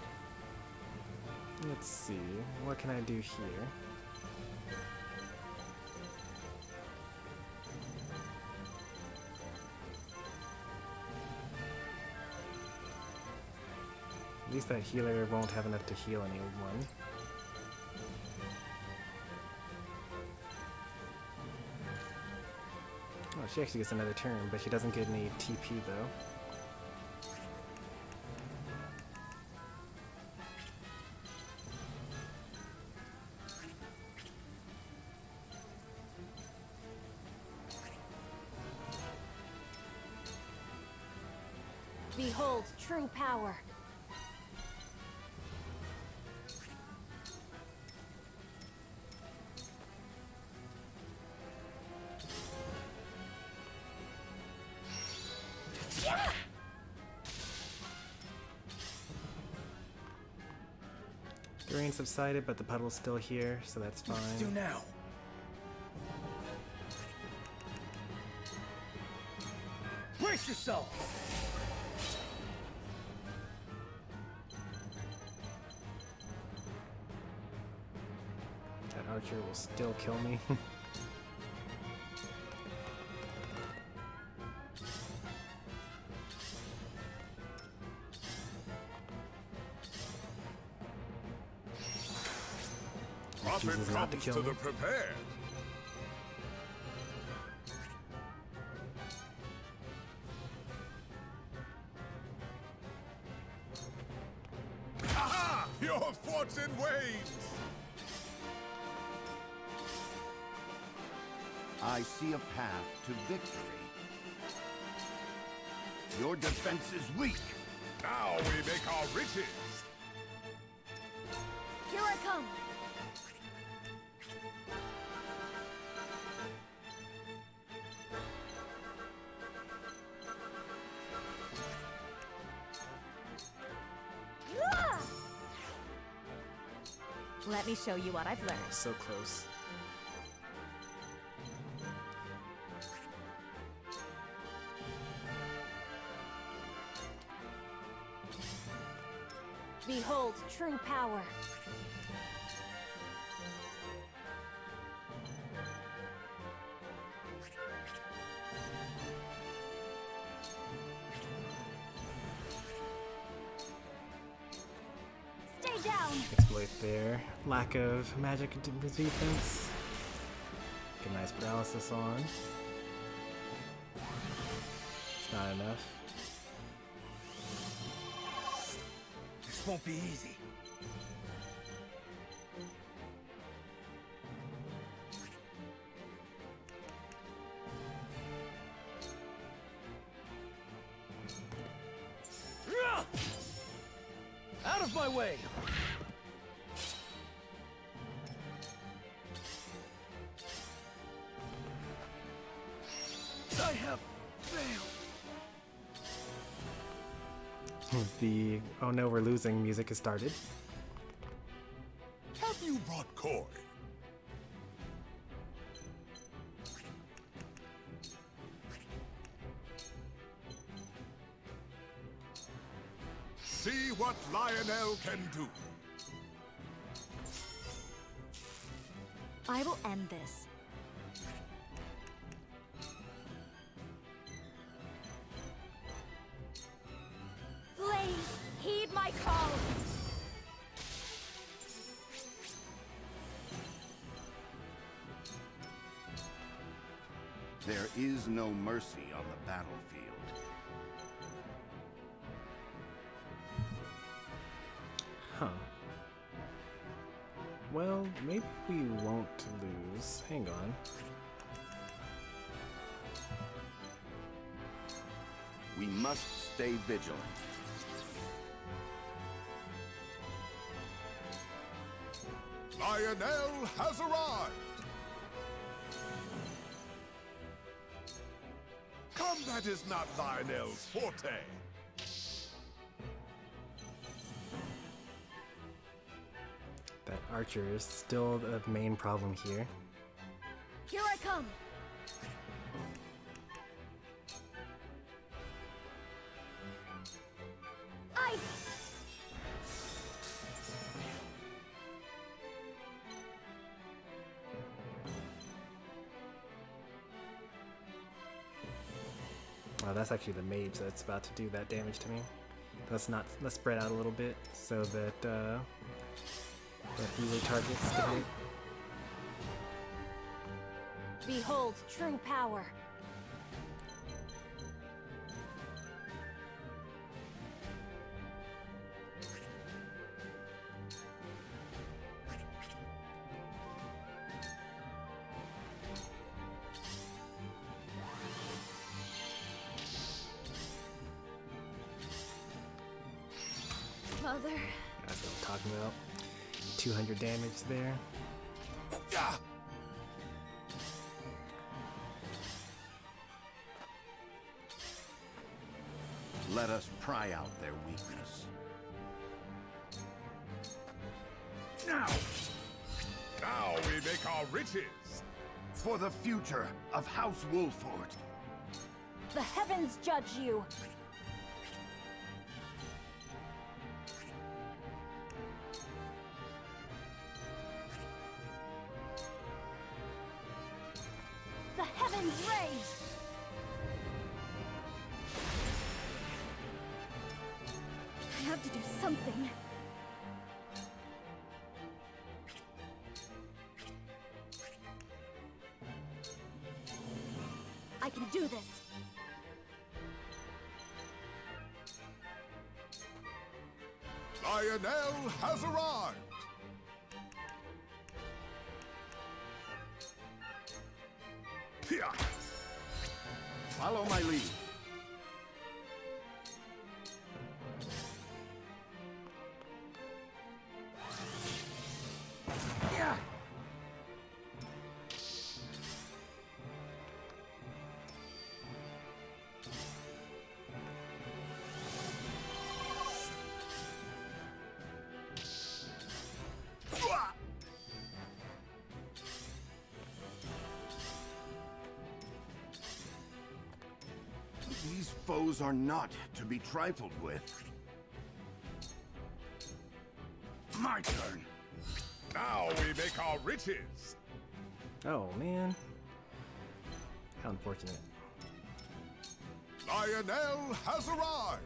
Let's see, what can I do here? At least that healer won't have enough to heal anyone. Oh, she actually gets another turn, but she doesn't get any TP though. Behold true power. Yeah! The rain subsided, but the puddle's still here, so that's fine. Let's do now. Brace yourself. archer will still kill me. Chooses not to kill me. Prepared. Aha! Your fortune wanes! I see a path to victory. Your defense is weak. Now we make our riches. Here I come. Let me show you what I've learned. So close. Behold true power. Stay down. Exploit their lack of magic defense. Get a nice paralysis on. It's not enough. This won't be easy. Out of my way! I have failed. The "oh no, we're losing" music has started. Have you brought coin? See what Lionel can do. I will end this. Flames, heed my call. There is no mercy on the battlefield. Huh. Well, maybe we won't lose. Hang on. We must stay vigilant. Lionel has arrived! Combat is not Lionel's forte. That archer is still the main problem here. Here I come. Ice. Oh, that's actually the mage that's about to do that damage to me. Let's spread out a little bit so that that fewer targets get hit. Behold true power. Mother. That's what I'm talking about. 200 damage there. Let us pry out their weakness. Now we make our riches. For the future of House Wolffort. The heavens judge you. heaven's rays! I have to do something. I can do this. Lionel has arrived! Here. Follow my lead. Yeah. These foes are not to be trifled with. My turn. Now we make our riches. Oh man. How unfortunate. Lionel has arrived.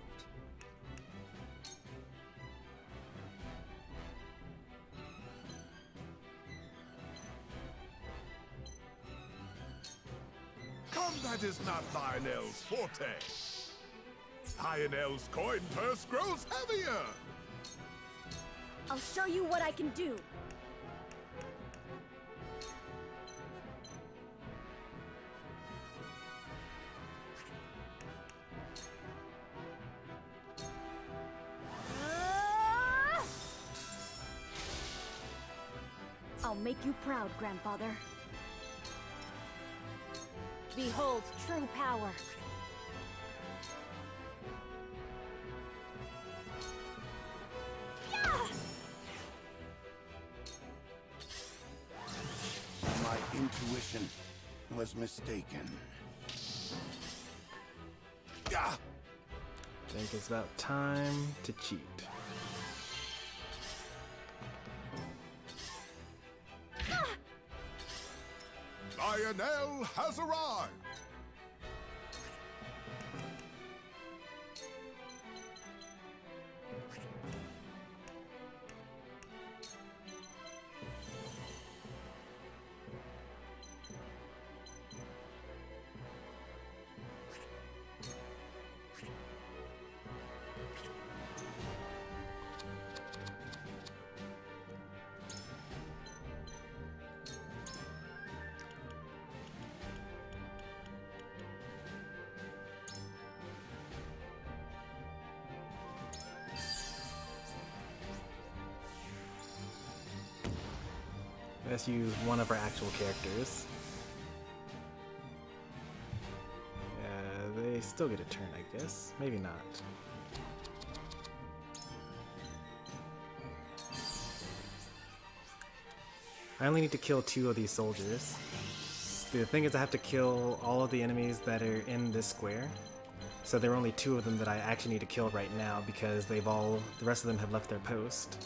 Combat is not Lionel's forte. Lionel's coin purse grows heavier. I'll show you what I can do. I'll make you proud, Grandfather. Behold true power. My intuition was mistaken. I think it's about time to cheat. Lionel has arrived. Let's use one of our actual characters. Yeah, they still get a turn, I guess. Maybe not. I only need to kill 2 of these soldiers. The thing is I have to kill all of the enemies that are in this square. So there are only 2 of them that I actually need to kill right now because the rest of them have left their post.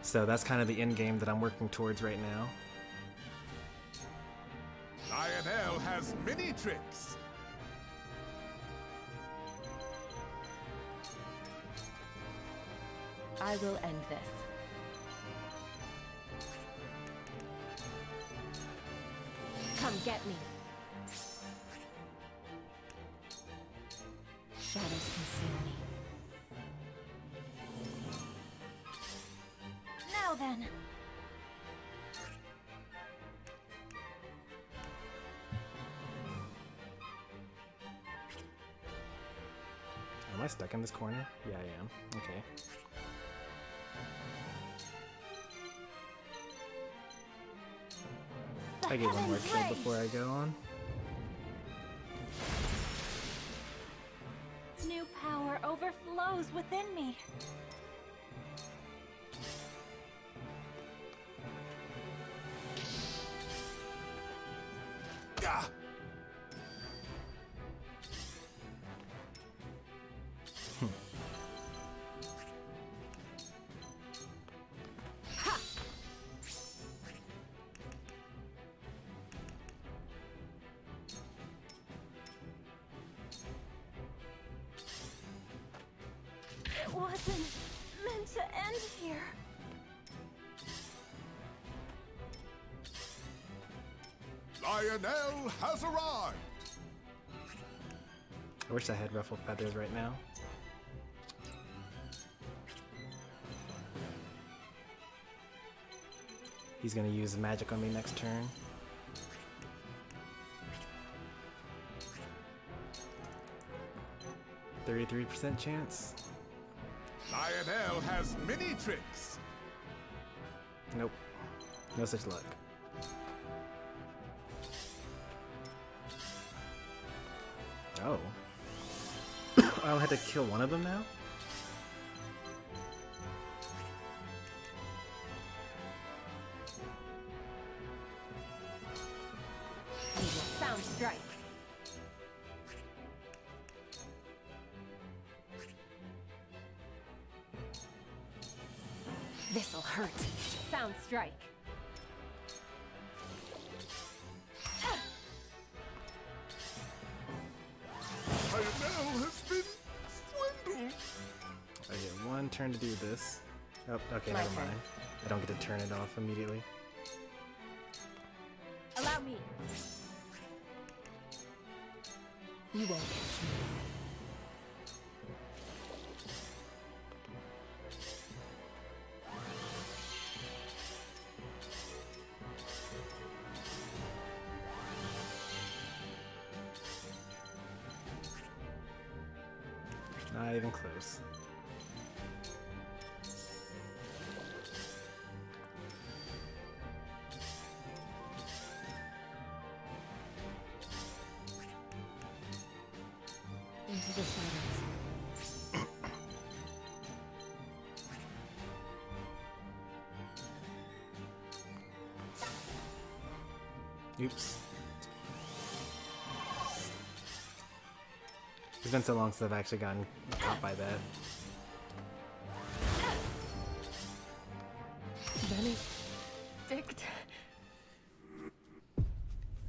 So that's kind of the end game that I'm working towards right now. Lionel has many tricks. I will end this. Come get me. Shadows conceal me. Now then. Am I stuck in this corner? Yeah, I am. Okay. I get one more kill before I go on. New power overflows within me. wasn't meant to end here. Lionel has arrived! I wish I had ruffled feathers right now. He's gonna use magic on me next turn. .33% chance. Lionel has many tricks. Nope. No such luck. Oh. I only had to kill one of them now? Sound strike. This'll hurt. Sound strike. Lionel has been swindled. I get one turn to do this. Oh, okay, My never turn. mind. I don't get to turn it off immediately. Allow me. You won't catch me. Not even close. Into the shadows. Oops. It's been so long since I've actually gotten caught by that. Benedict.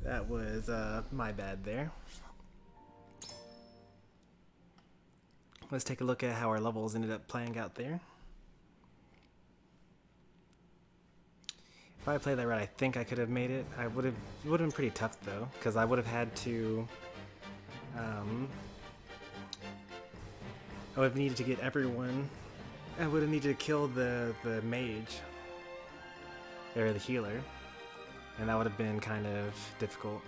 That was my bad there. Let's take a look at how our levels ended up playing out there. If I played that right, I think I could have made it. It would have been pretty tough though, because I would have had to I would have needed to get everyone. I would have needed to kill the mage or the healer, and that would have been kind of difficult.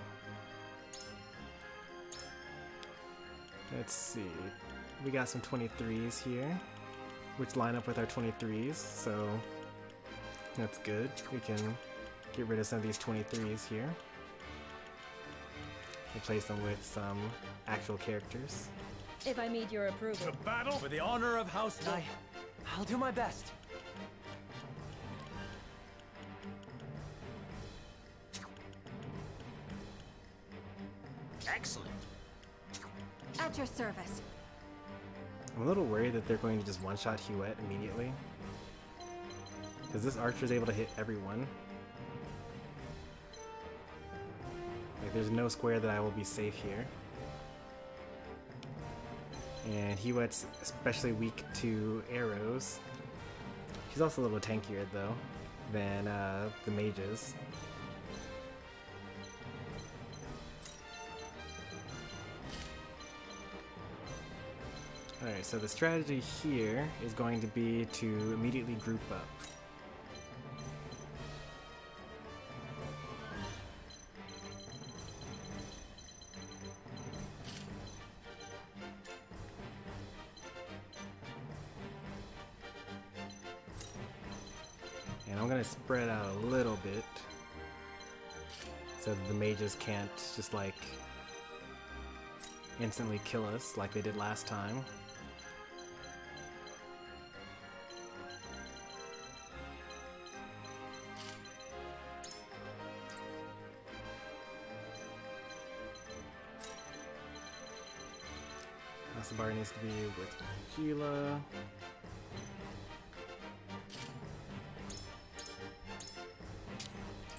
Let's see. We got some 23s here, which line up with our 23s, so that's good. We can get rid of some of these 23s here. Replace them with some actual characters. If I need your approval. The battle For the honor of House Wolf. I'll do my best. Excellent. At your service. I'm a little worried that they're going to just one-shot Huette immediately, because this archer is able to hit everyone. Like, there's no square that I will be safe here. And Huette's especially weak to arrows. She's also a little tankier though than the mages. Alright, so the strategy here is going to be to immediately group up. And I'm going to spread out a little bit so that the mages can't just like instantly kill us like they did last time. Bar needs to be with Gila.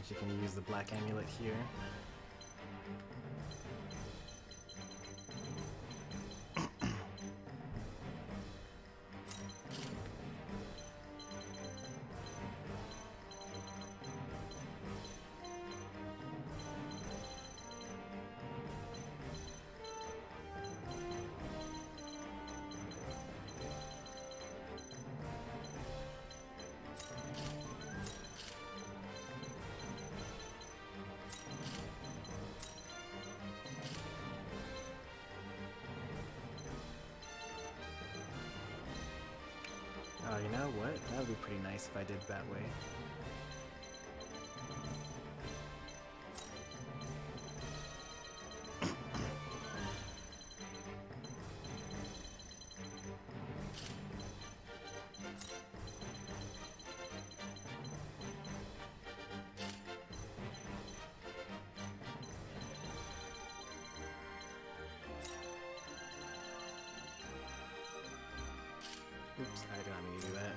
She can use the black amulet here. Oh, you know what? That would be pretty nice if I did it that way. Oops, I did not mean to do that.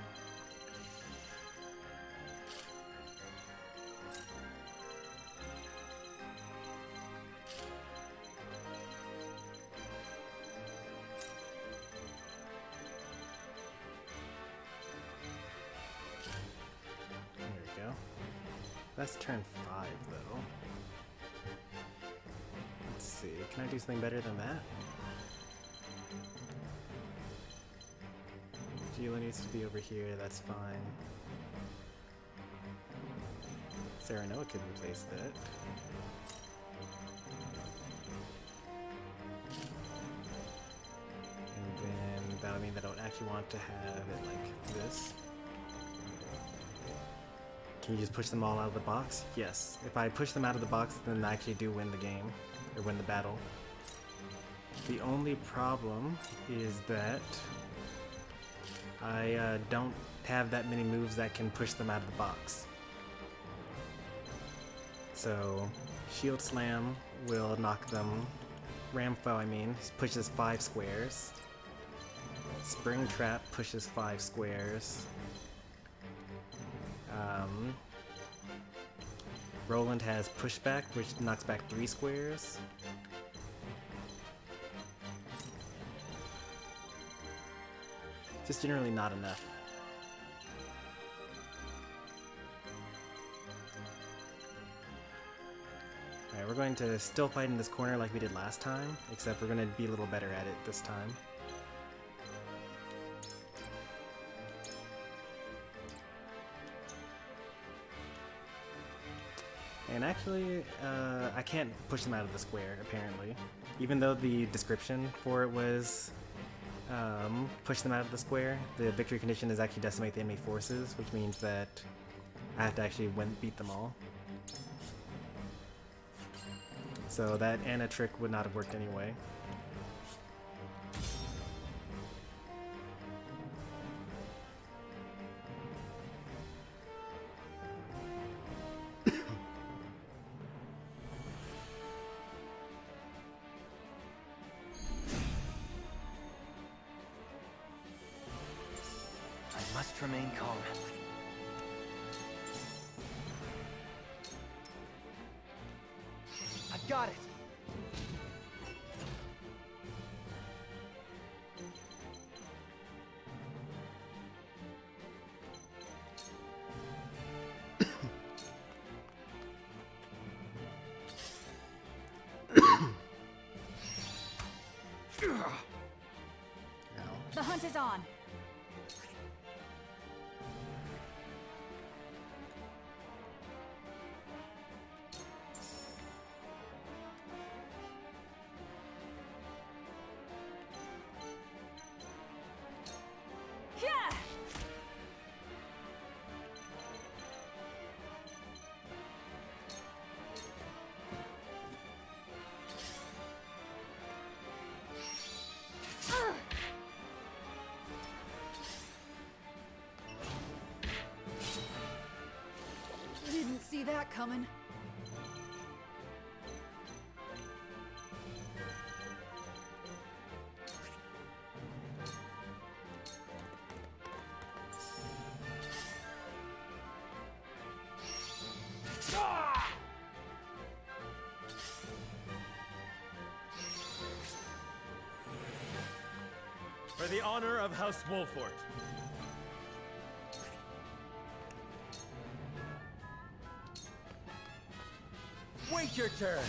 There we go. That's turn 5, though. Let's see, can I do something better than that? Gila needs to be over here, that's fine. Serenoa could replace that. And then that would mean that I don't actually want to have it like this. Can you just push them all out of the box? Yes. If I push them out of the box, then I actually do win the game, or win the battle. The only problem is that I don't have that many moves that can push them out of the box. So, Shield Slam will knock them. Ramfo, I mean, pushes 5 squares. Spring Trap pushes 5 squares. Roland has Pushback, which knocks back 3 squares. Just generally not enough. Alright, we're going to still fight in this corner like we did last time, except we're going to be a little better at it this time. And actually, I can't push them out of the square, apparently. Even though the description for it was push them out of the square, the victory condition is actually decimate the enemy forces, which means that I have to actually beat them all. So that Anna trick would not have worked anyway. Must remain calm. I've got it! The hunt is on. Didn't see that coming. For the honor of House Wolffort. Wait your turn!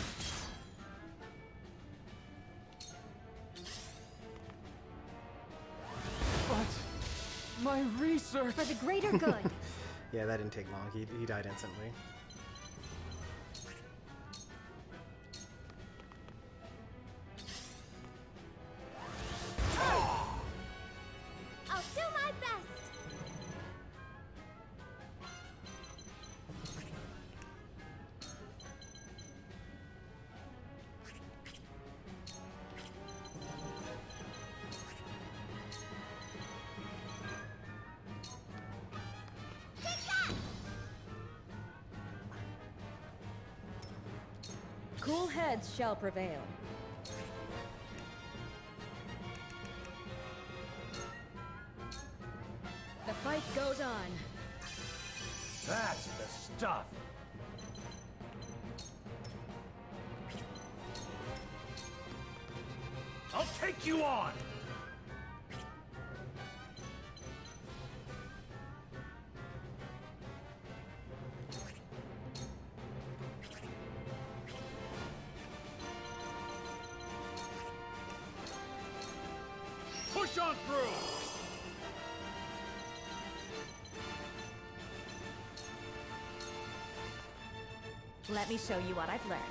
But my research for the greater good. Yeah, that didn't take long. He died instantly. I'll do my best. Cool heads shall prevail. The fight goes on. That's the stuff. I'll take you on! Push on through! Let me show you what I've learned.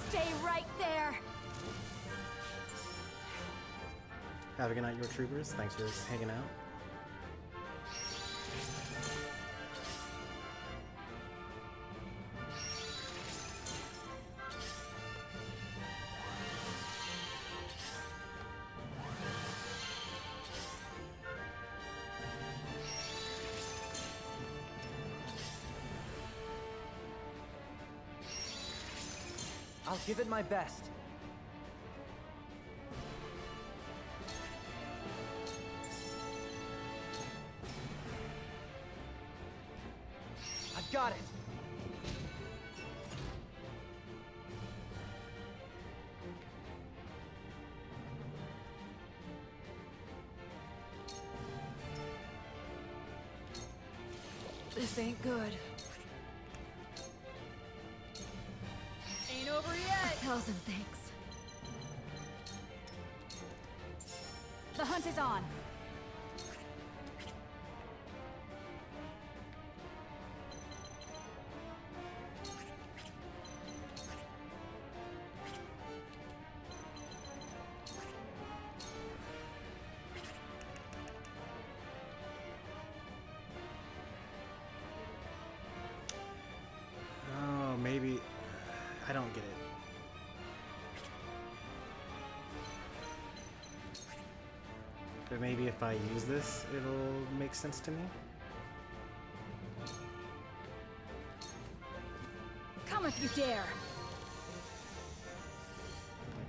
Stay right there! Have a good night, your troopers. Thanks for hanging out. I'll give it my best. I've got it. This ain't good. Ain't over yet! 1,000 thanks. The hunt is on. Oh, maybe... I don't get it. But maybe if I use this, it'll make sense to me? Come if you dare!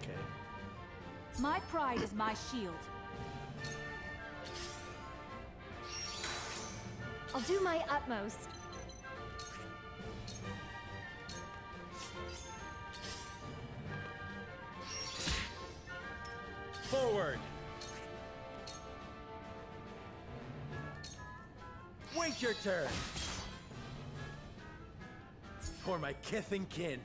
Okay. My pride is my shield. I'll do my utmost. Forward! Wait your turn! For my kith and kin.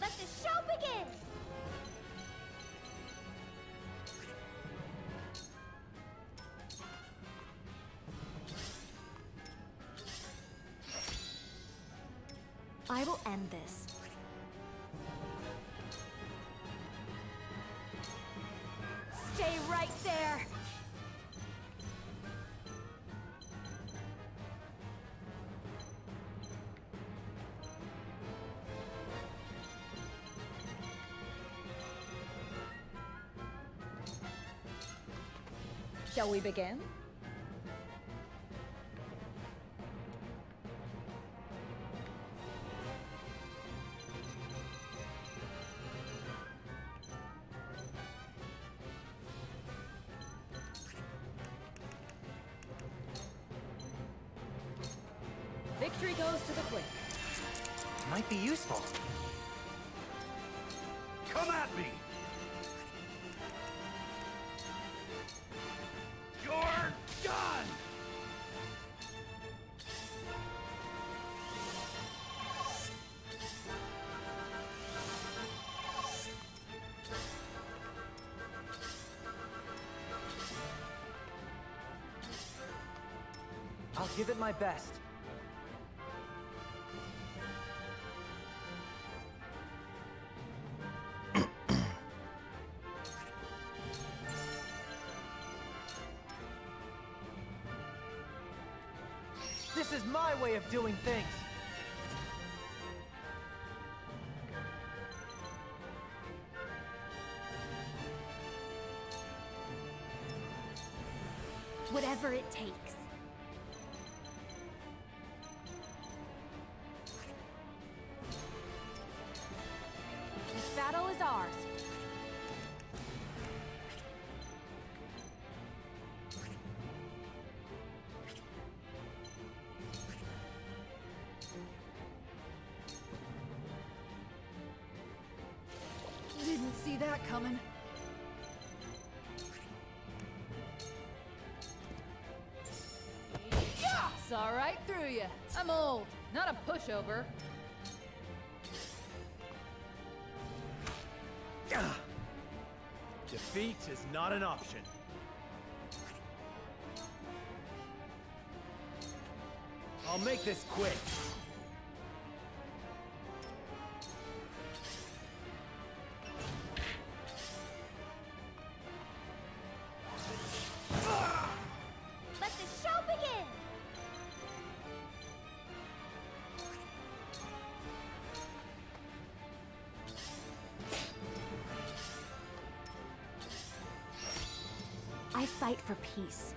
Let the show begin! I will end this. Stay right there! Shall we begin? Victory goes to the quick. Might be useful. Come at me! You're done! I'll give it my best. This is my way of doing things. Whatever it takes. This battle is ours. Didn't see that coming. Saw right through you. I'm old, not a pushover. Defeat is not an option. I'll make this quick. Let the show begin! I fight for peace.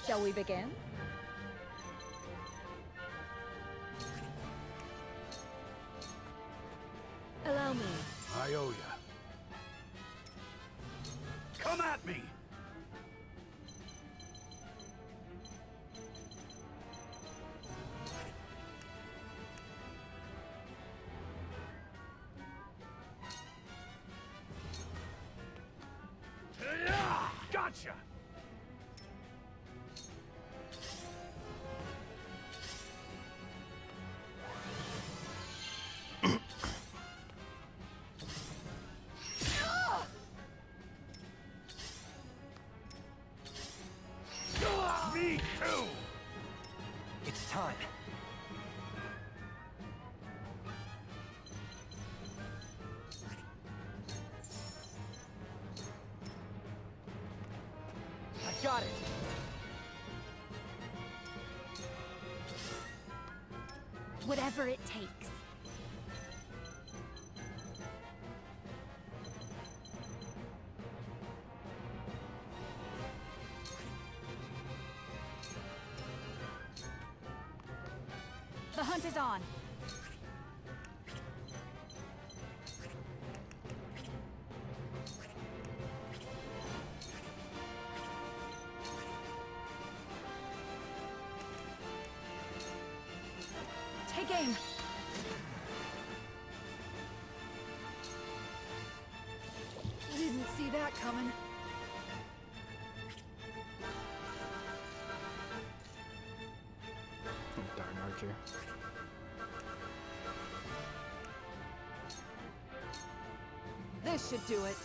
Shall we begin? Allow me. I owe ya. Come at me! Gotcha! Me too! It's time. I got it. Whatever it takes. The hunt is on. Take aim. Didn't see that coming. Darn archer. This should do it.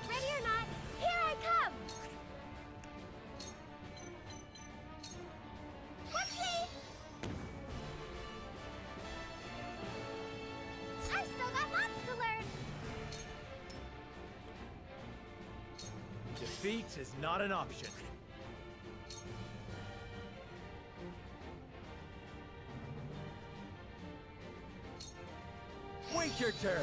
Ready or not, here I come! Whoopsie! I still got lots to learn! Defeat is not an option. Wait your turn!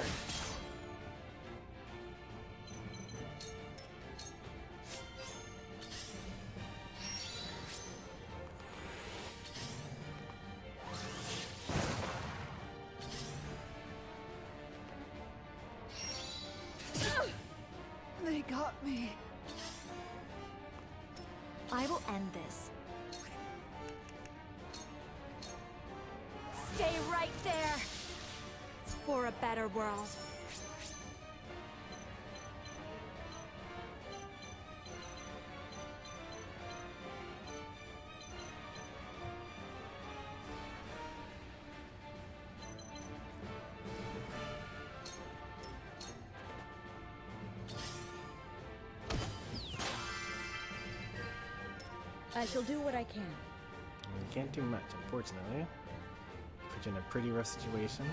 They got me. I will end this. Stay right there! For a better world. I shall do what I can. You can't do much, unfortunately. Put you in a pretty rough situation.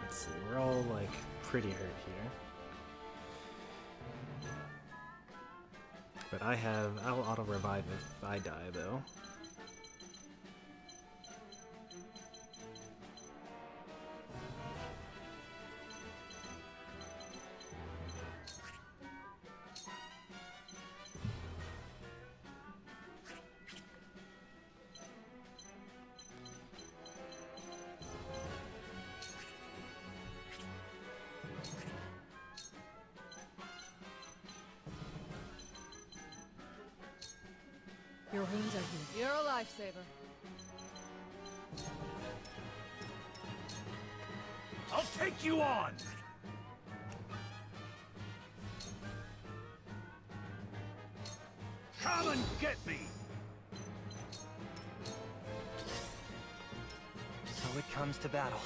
Let's see, we're all like pretty hurt here. But I'll auto revive if I die though. Your wounds are healed. You're a lifesaver. I'll take you on! Come and get me! So it comes to battle.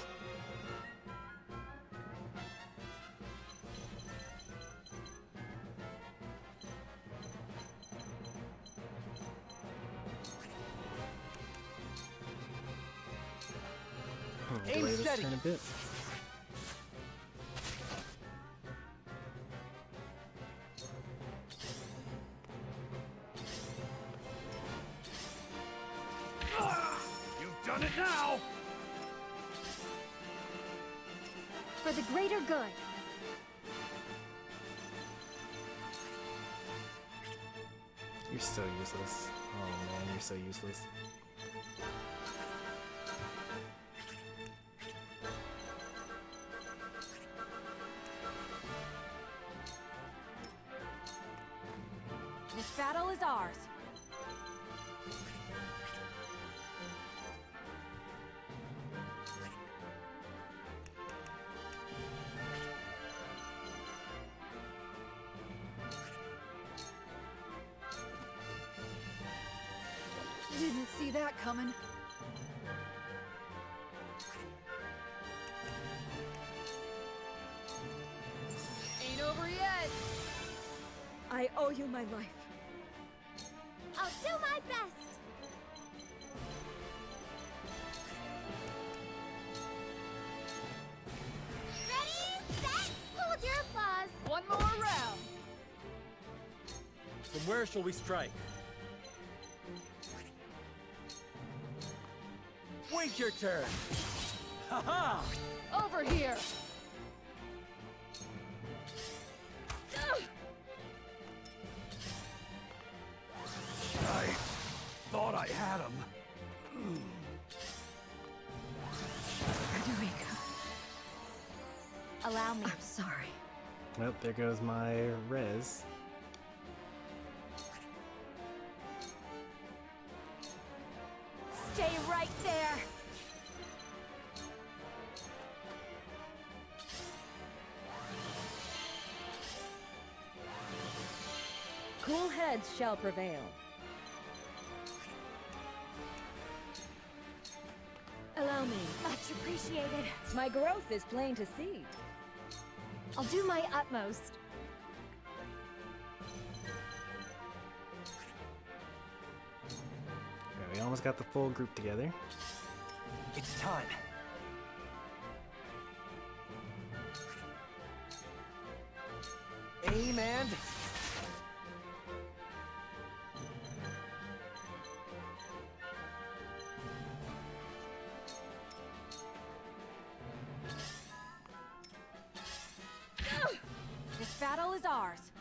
Delay this turn a bit. You've done it now! For the greater good. You're so useless. Oh man, you're so useless. This battle is ours. Didn't see that coming. Ain't over yet. I owe you my life. I'll do my best. Ready, set, hold your applause. One more round. From where shall we strike? Wait your turn! Ha-ha! Over here. I thought I had him. Frederica. Allow me. I'm sorry. Well, there goes my res. Stay right there. Cool heads shall prevail. Allow me. Much appreciated. My growth is plain to see. I'll do my utmost. Okay, we almost got the full group together. It's time. Aim and... This battle is ours.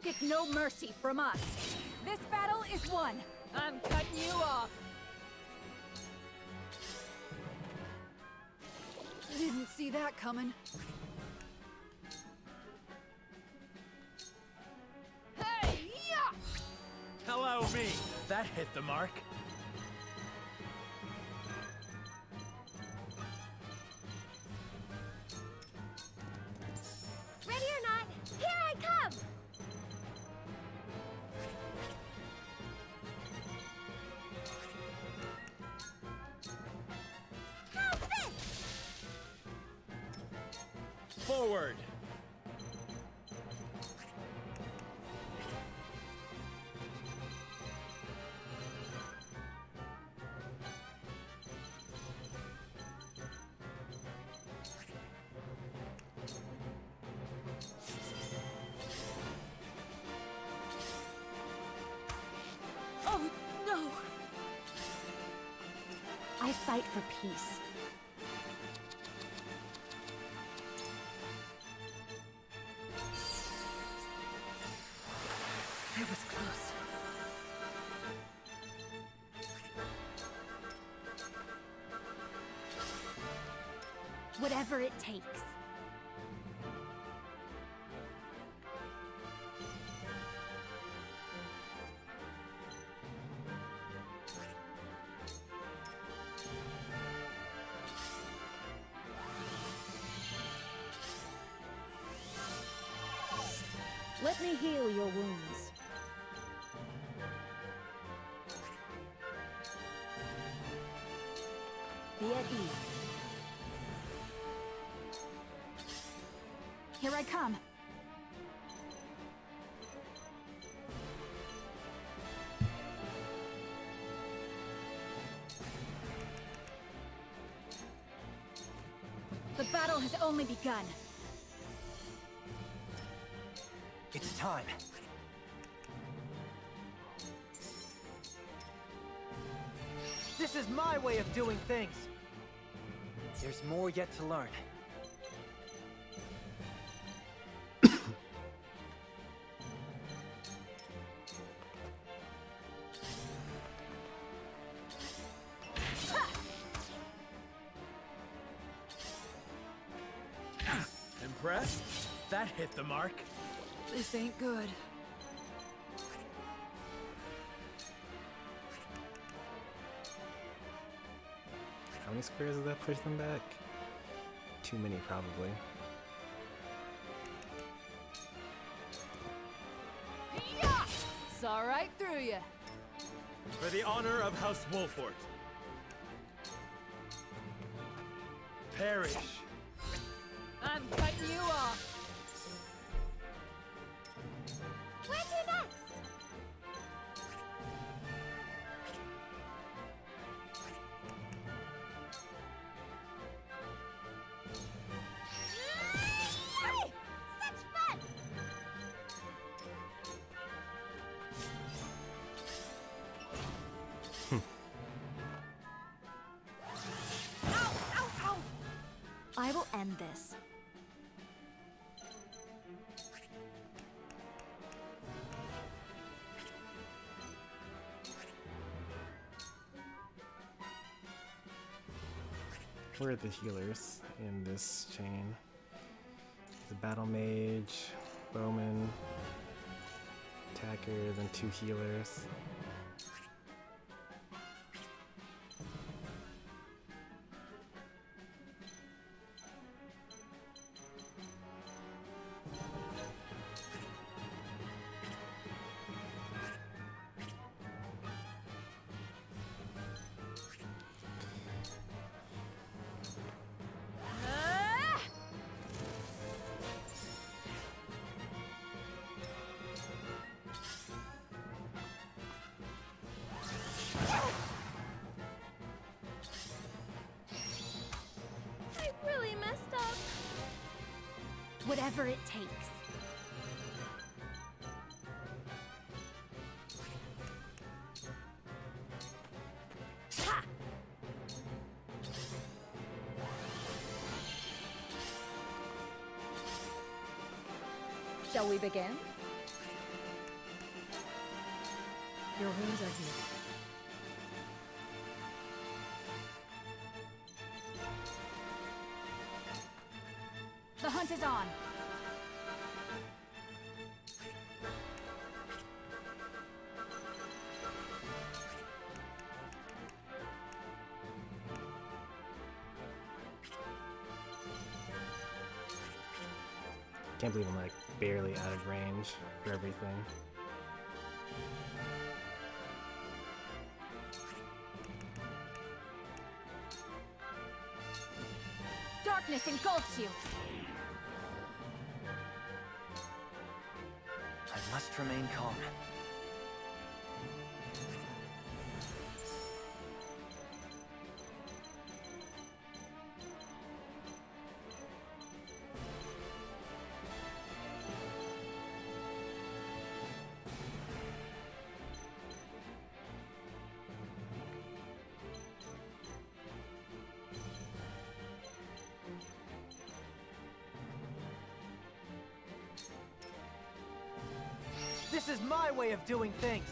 get no mercy from us. This battle is won. I'm cutting you off. I didn't see that coming. Hey, yeah! Hello, me. That hit the mark. Ready or not, here I come! How's this? Forward. Oh, no! I fight for peace. I was close. Whatever it takes. Let me heal your wounds. Be at ease. Here I come. The battle has only begun. It's time. This is my way of doing things. There's more yet to learn. Impressed? That hit the mark. This ain't good. How many squares does that push them back? Too many, probably. Yeah! Saw right through you. For the honor of House Wolffort. Perish. I'm cutting you off. Where to next? Yay! Such fun! Ow! Ow! Ow! I will end this. Where are the healers in this chain? The battle mage, bowman, attacker, then 2 healers. I really messed up. Whatever it takes. Ha! Shall we begin? Your wounds are healed. The hunt is on. Can't believe I'm like barely out of range for everything. Darkness engulfs you. I must remain calm. This is my way of doing things.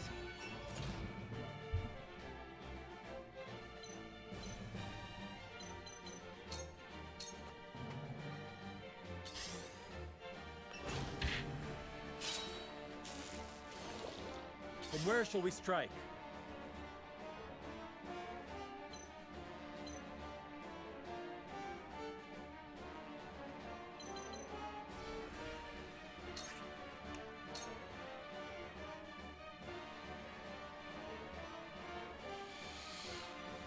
From where shall we strike?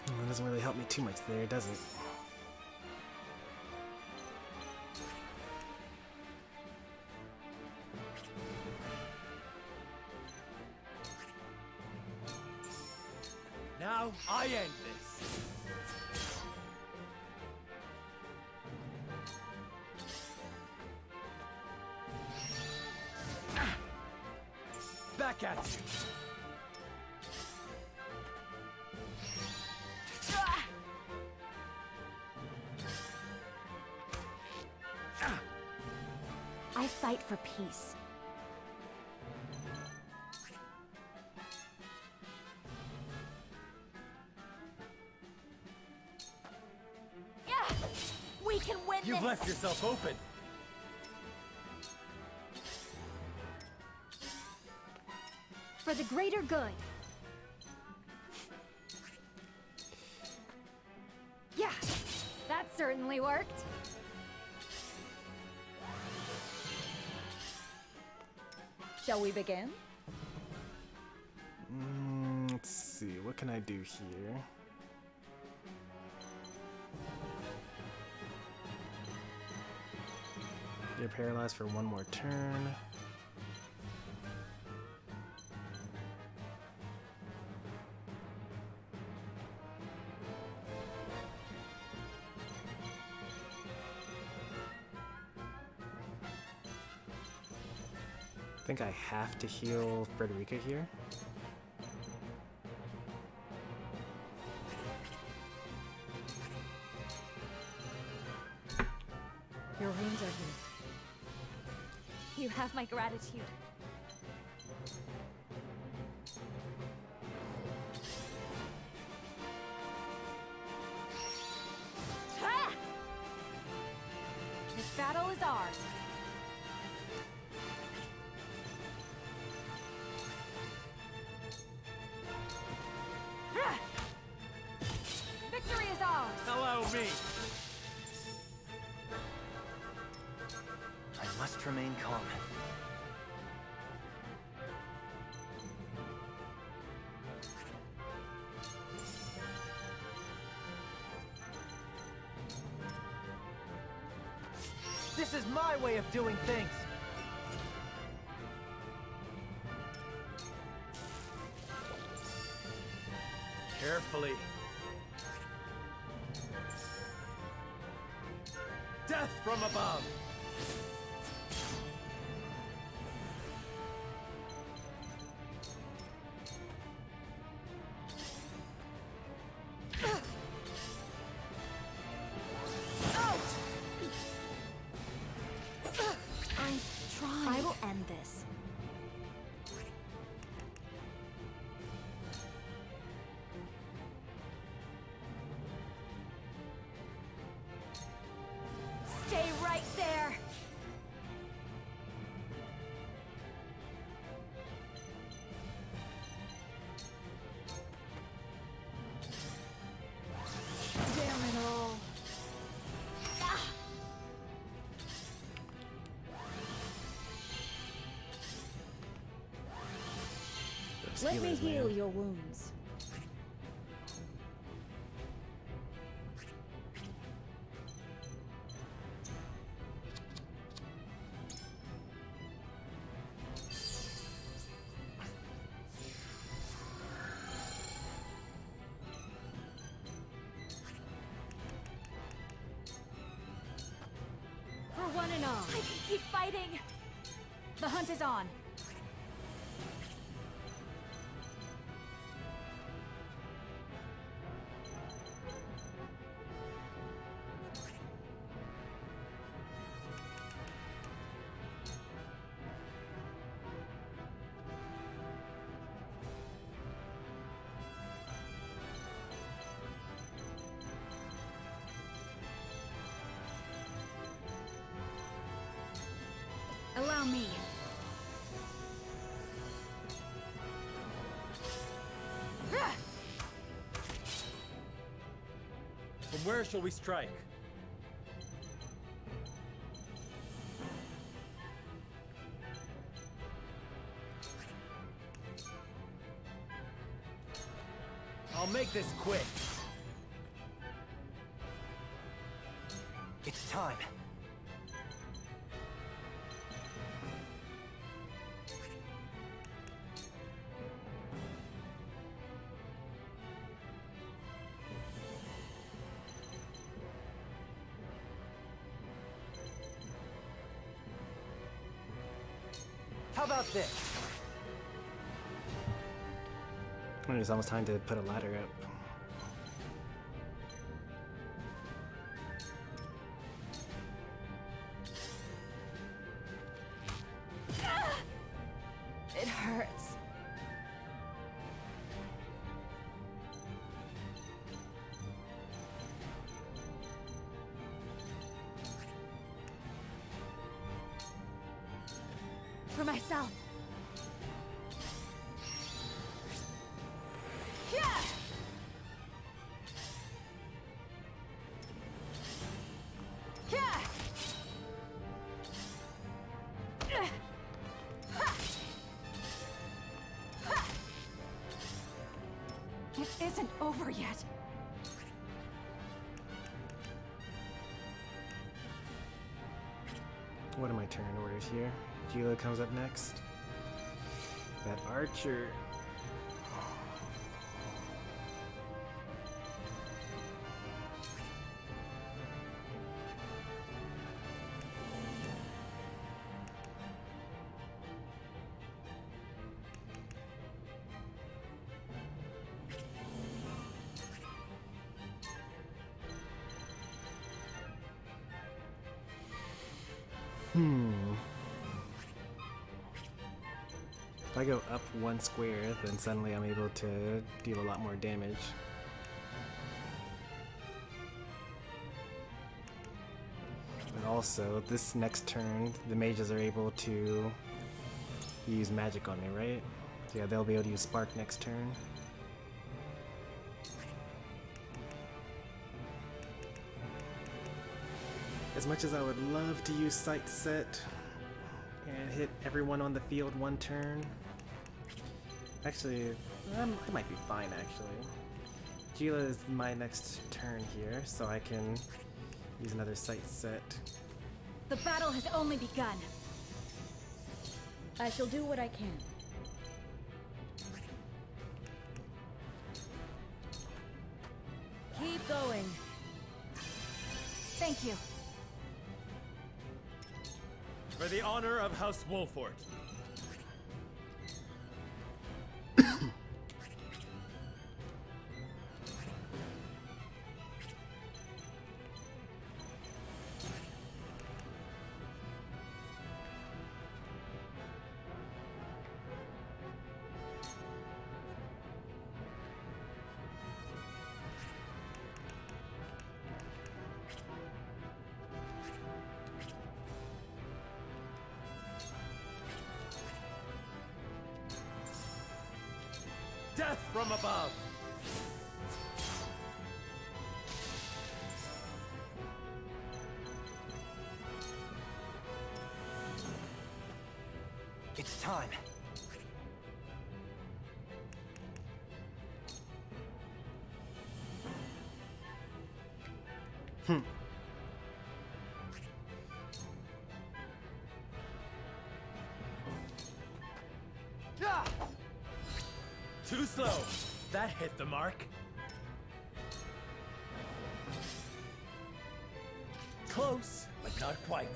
That doesn't really help me too much there, does it? Now I end this. Back at you. I fight for peace. Yeah! We can win You've this! left yourself open. For the greater good. Yeah! That certainly worked. Shall we begin? Let's see, what can I do here? You're paralyzed for one more turn. I think I have to heal Frederica here. Your wounds are healed. You have my gratitude. Ha! This battle is ours. Victory is ours! Allow me! I must remain calm. This is my way of doing things. Carefully. Death from above! I will end this. It's Let me healers, heal man. your wounds. For one and all. I can keep fighting. The hunt is on. Allow me. From where shall we strike? I'll make this quick. It's time. How about this? It's almost time to put a ladder up. It hurts. For myself. It isn't over yet. What are my turn orders here? Gila comes up next. That archer. If I go up one square, then suddenly I'm able to deal a lot more damage. But also, this next turn, the mages are able to use magic on me, right? Yeah, they'll be able to use Spark next turn. As much as I would love to use Sight Set and hit everyone on the field one turn, actually, it might be fine actually. Gila is my next turn here, so I can use another Sight Set. The battle has only begun. I shall do what I can. Keep going. Thank you. For the honor of House Wolffort. Death from above! It's time. Too slow. That hit the mark. Close, but not quite.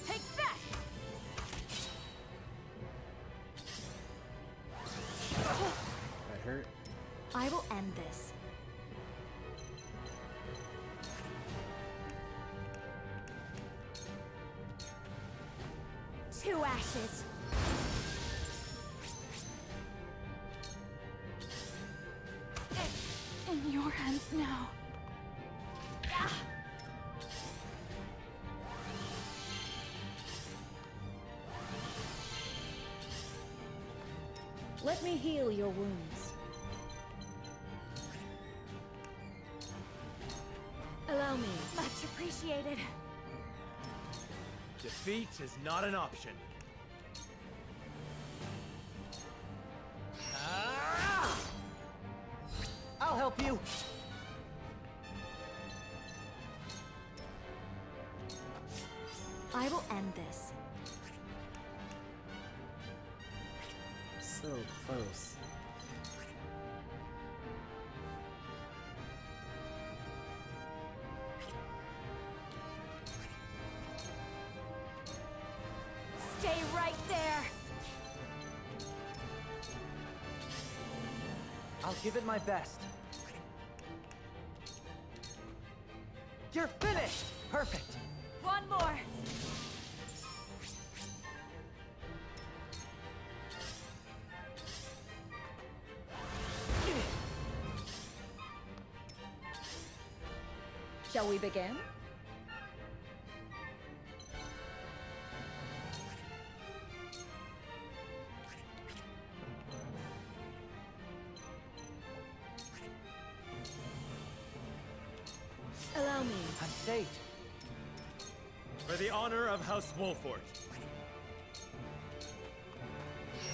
Take that! That hurt. I will end this. Two ashes. In your hands now. Let me heal your wounds. Allow me. Much appreciated. Defeat is not an option. I'll help you. I will end this. So close. Stay right there. I'll give it my best. You're finished! Perfect! One more. Shall we begin? Allow me. I'm safe. For the honor of House Wolffort.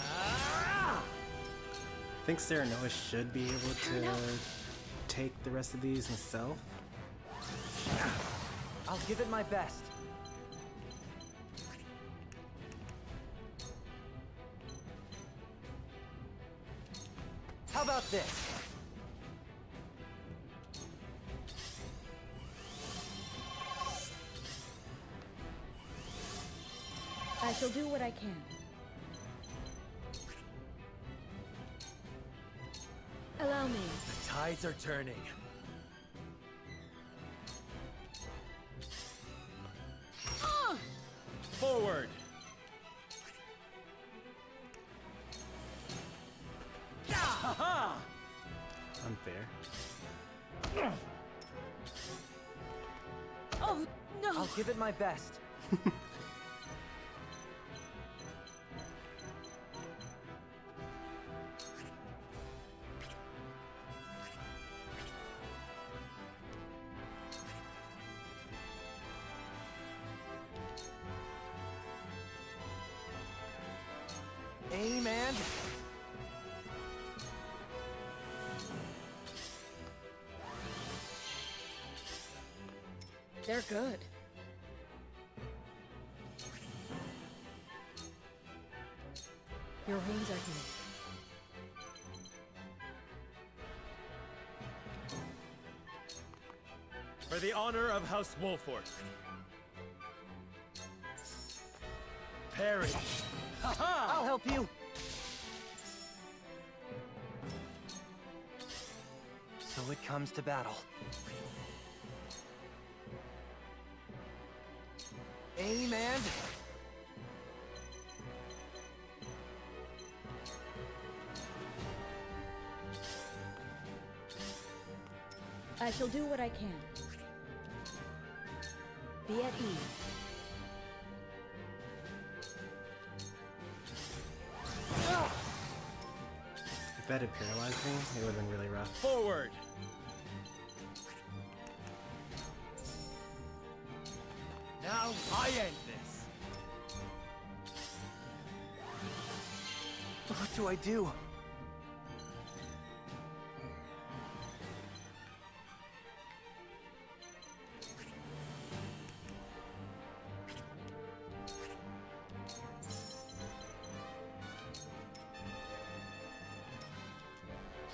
I think Serenoa should be able to take the rest of these himself. I'll give it my best. How about this? I shall do what I can. Allow me. The tides are turning. Forward! Ha-ha! Unfair. Oh, no! I'll give it my best. Amen. They're good. Your wounds are healed. For the honor of House Wolffort. Parry! Ha-ha! I'll help you. So it comes to battle. Amen. I shall do what I can. Be at ease. If that had paralyzed me, it would have been really rough. Forward! Now I end this. What do I do?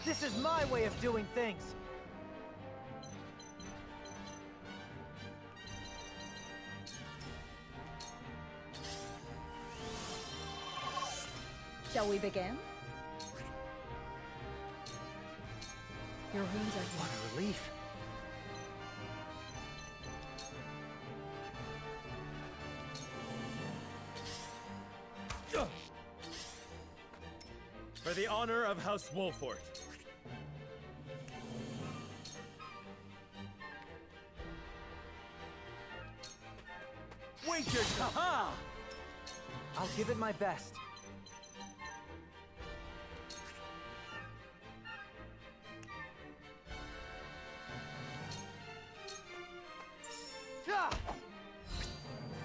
This is my way of doing things. Shall we begin? Your wounds are what a relief. For the honor of House Wolffort. Wait your time! I'll give it my best.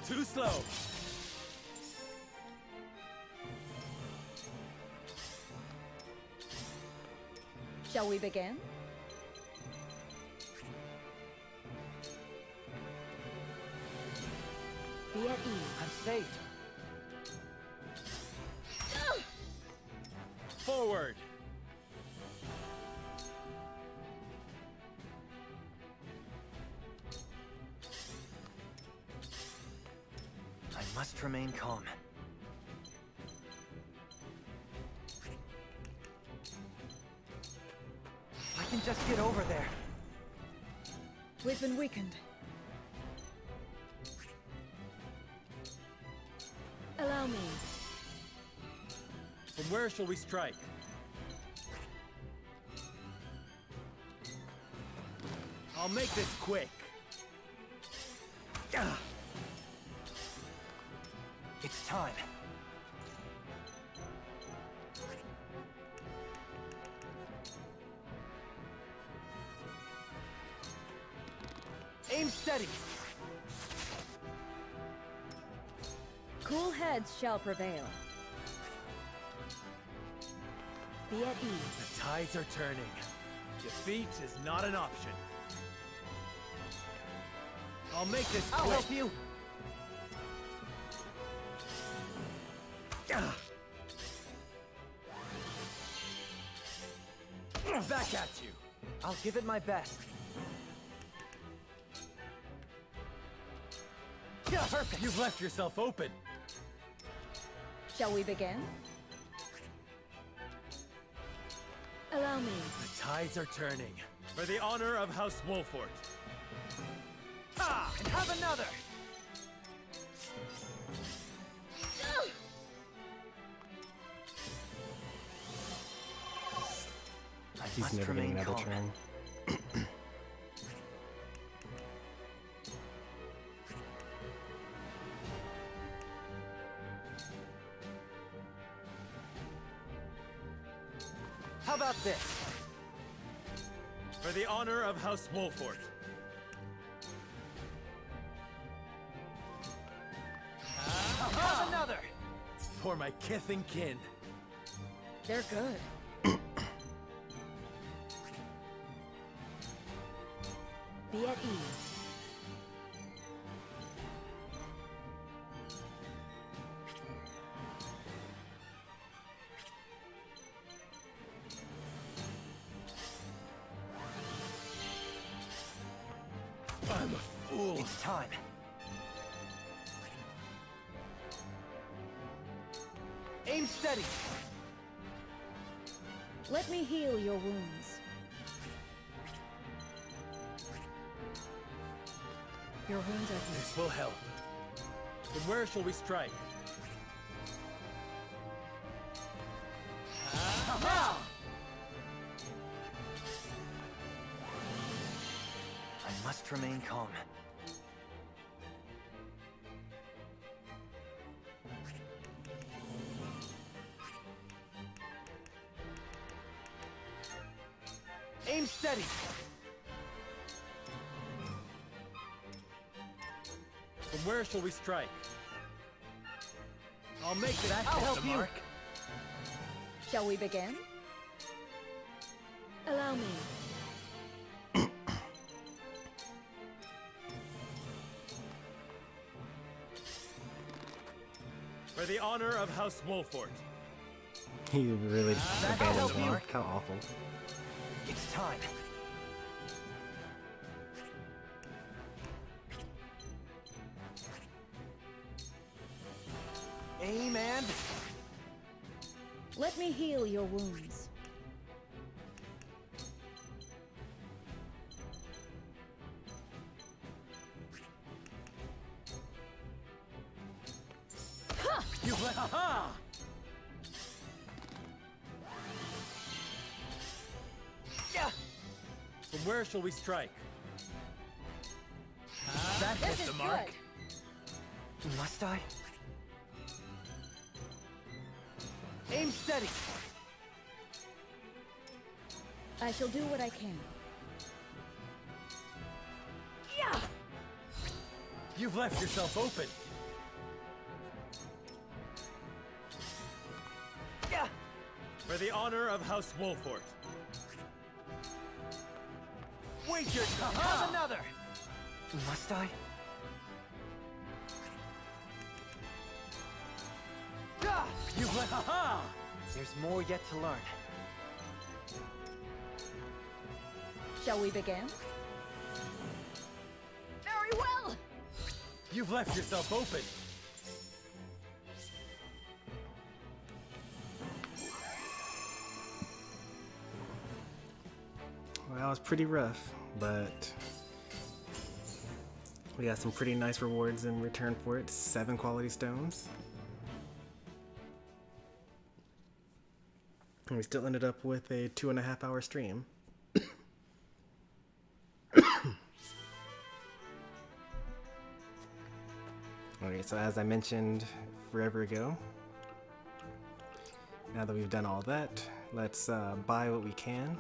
Too slow. Shall we begin? Be at ease. I'm safe. Forward. I must remain calm. I can just get over there. We've been weakened. Allow me. From where shall we strike? I'll make this quick. It's time. Aim steady. Cool heads shall prevail. Be at ease. The tides are turning. Defeat is not an option. I'll make this quick. I'll help you. Back at you. I'll give it my best. Yeah, perfect. You've left yourself open. Shall we begin? Allow me. The tides are turning. For the honor of House Wolffort. Ah, and have another. He's never getting another turn. How about this? For the honor of House Wolffort. Have another. For my kith and kin. They're good. Be at ease. I'm a fool. It's time. Aim steady. Let me heal your wounds. Your wounds are healed. This will help. Then where shall we strike? Now! I must remain calm. Aim steady. From where shall we strike? I'll make it. I'll help you. Mark. Shall we begin? Allow me. For the honor of House Wolffort. He really abandoned help the you. mark. How awful. It's time. Aim and... Let me heal your wounds. You let... Ha-ha! Yeah! From where shall we strike? That This hit is the mark. good. Must I? Aim steady. I shall do what I can. Yeah! You've left yourself open. Yeah! For the honor of House Wolffort. Wait your turn. Have another. Must I? Ah! You let... Ha-ha! There's more yet to learn. Shall we begin? Very well! You've left yourself open. Well, that was pretty rough, but we got some pretty nice rewards in return for it. 7 quality stones. And we still ended up with a 2.5 hour stream. Okay, so as I mentioned forever ago, now that we've done all that, let's buy what we can.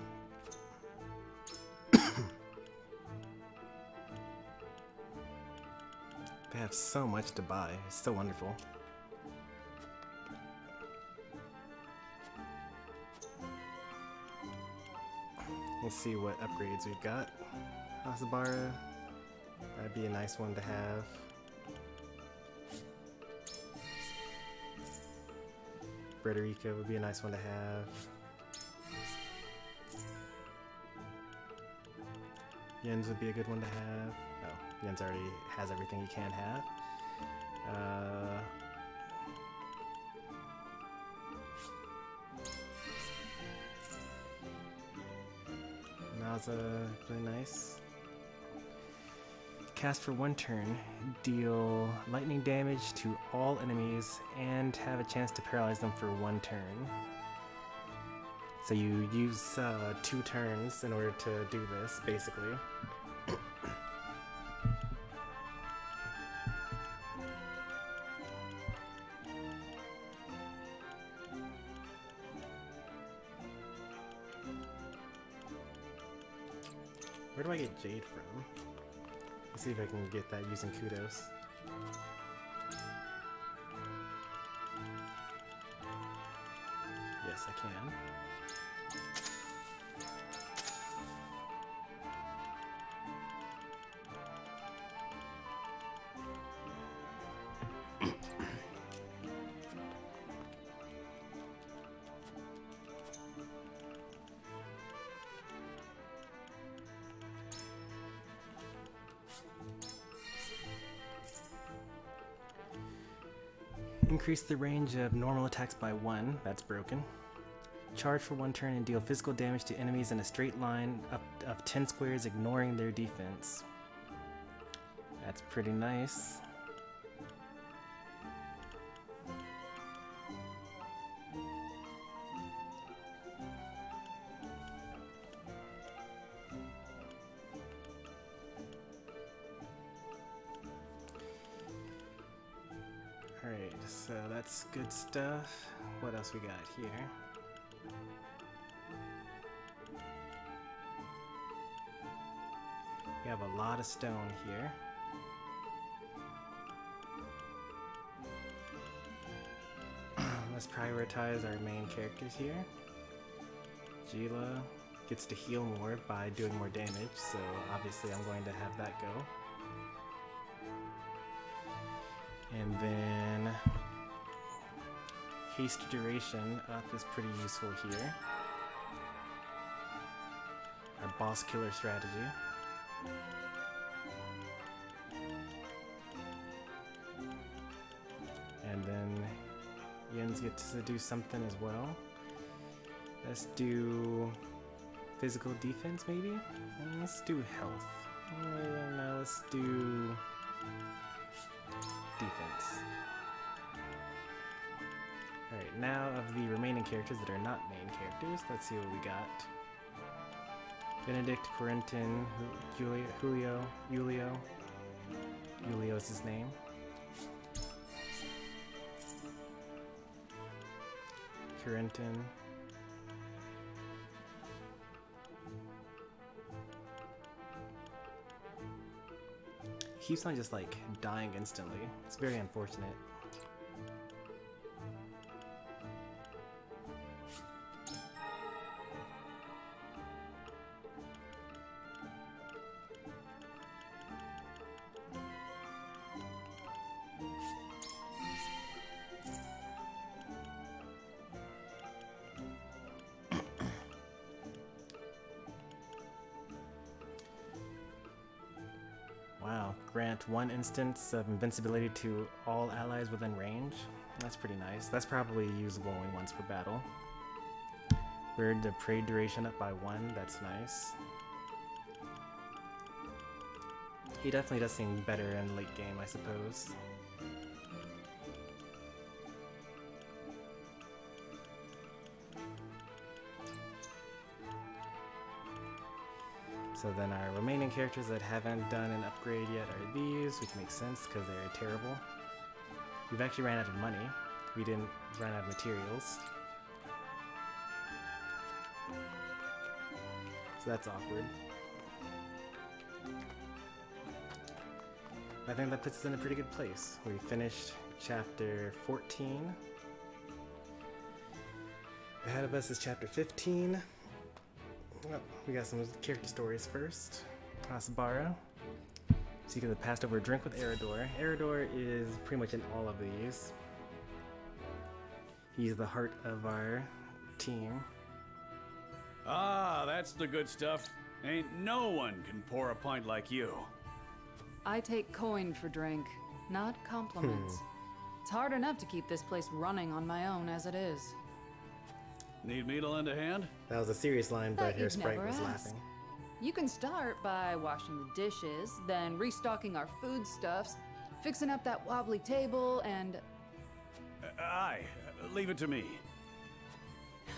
They have so much to buy. It's so wonderful. Let's see what upgrades we've got. Asabara, that'd be a nice one to have. Frederica would be a nice one to have. Jens would be a good one to have. Oh, Jens already has everything he can have. Naza, really nice. Cast for 1 turn, deal lightning damage to all enemies, and have a chance to paralyze them for 1 turn. So you use 2 turns in order to do this, basically. Where do I get Jade from? Let's see if I can get that using Kudos. Yes, I can. Increase the range of normal attacks by 1. That's broken. Charge for 1 turn and deal physical damage to enemies in a straight line up of 10 squares, ignoring their defense. That's pretty nice. Alright, so that's good stuff. What else we got here? We have a lot of stone here. Let's prioritize our main characters here. Gila gets to heal more by doing more damage, so obviously I'm going to have that go. And then haste duration up is pretty useful here. boss killer strategy. And then Jens gets to do something as well. Let's do physical defense, maybe? Let's do health. No, let's do defense. Alright, now of the remaining characters that are not main characters, let's see what we got. Benedict, Corentin, Julio. Julio is his name. Corentin. Keeps on just like dying instantly. It's very unfortunate. Wow, grant 1 instance of invincibility to all allies within range. That's pretty nice. That's probably usable only once per battle. Bird the prey duration up by 1, that's nice. He definitely does seem better in late game, I suppose. So then our remaining characters that haven't done an upgrade yet are these, which makes sense because they're terrible. We've actually ran out of money. We didn't run out of materials. So that's awkward. I think that puts us in a pretty good place. We finished chapter 14. Ahead of us is chapter 15. Oh, we got some character stories first. Hasbara. Seeking the passed over drink with Eridor. Eridor is pretty much in all of these. He's the heart of our team. Ah, that's the good stuff. Ain't no one can pour a pint like you. I take coin for drink, not compliments. It's hard enough to keep this place running on my own as it is. Need me to lend a hand? That was a serious line, but You'd Hairspray never was ask. laughing. You can start by washing the dishes, then restocking our foodstuffs, fixing up that wobbly table, and... Aye, leave it to me.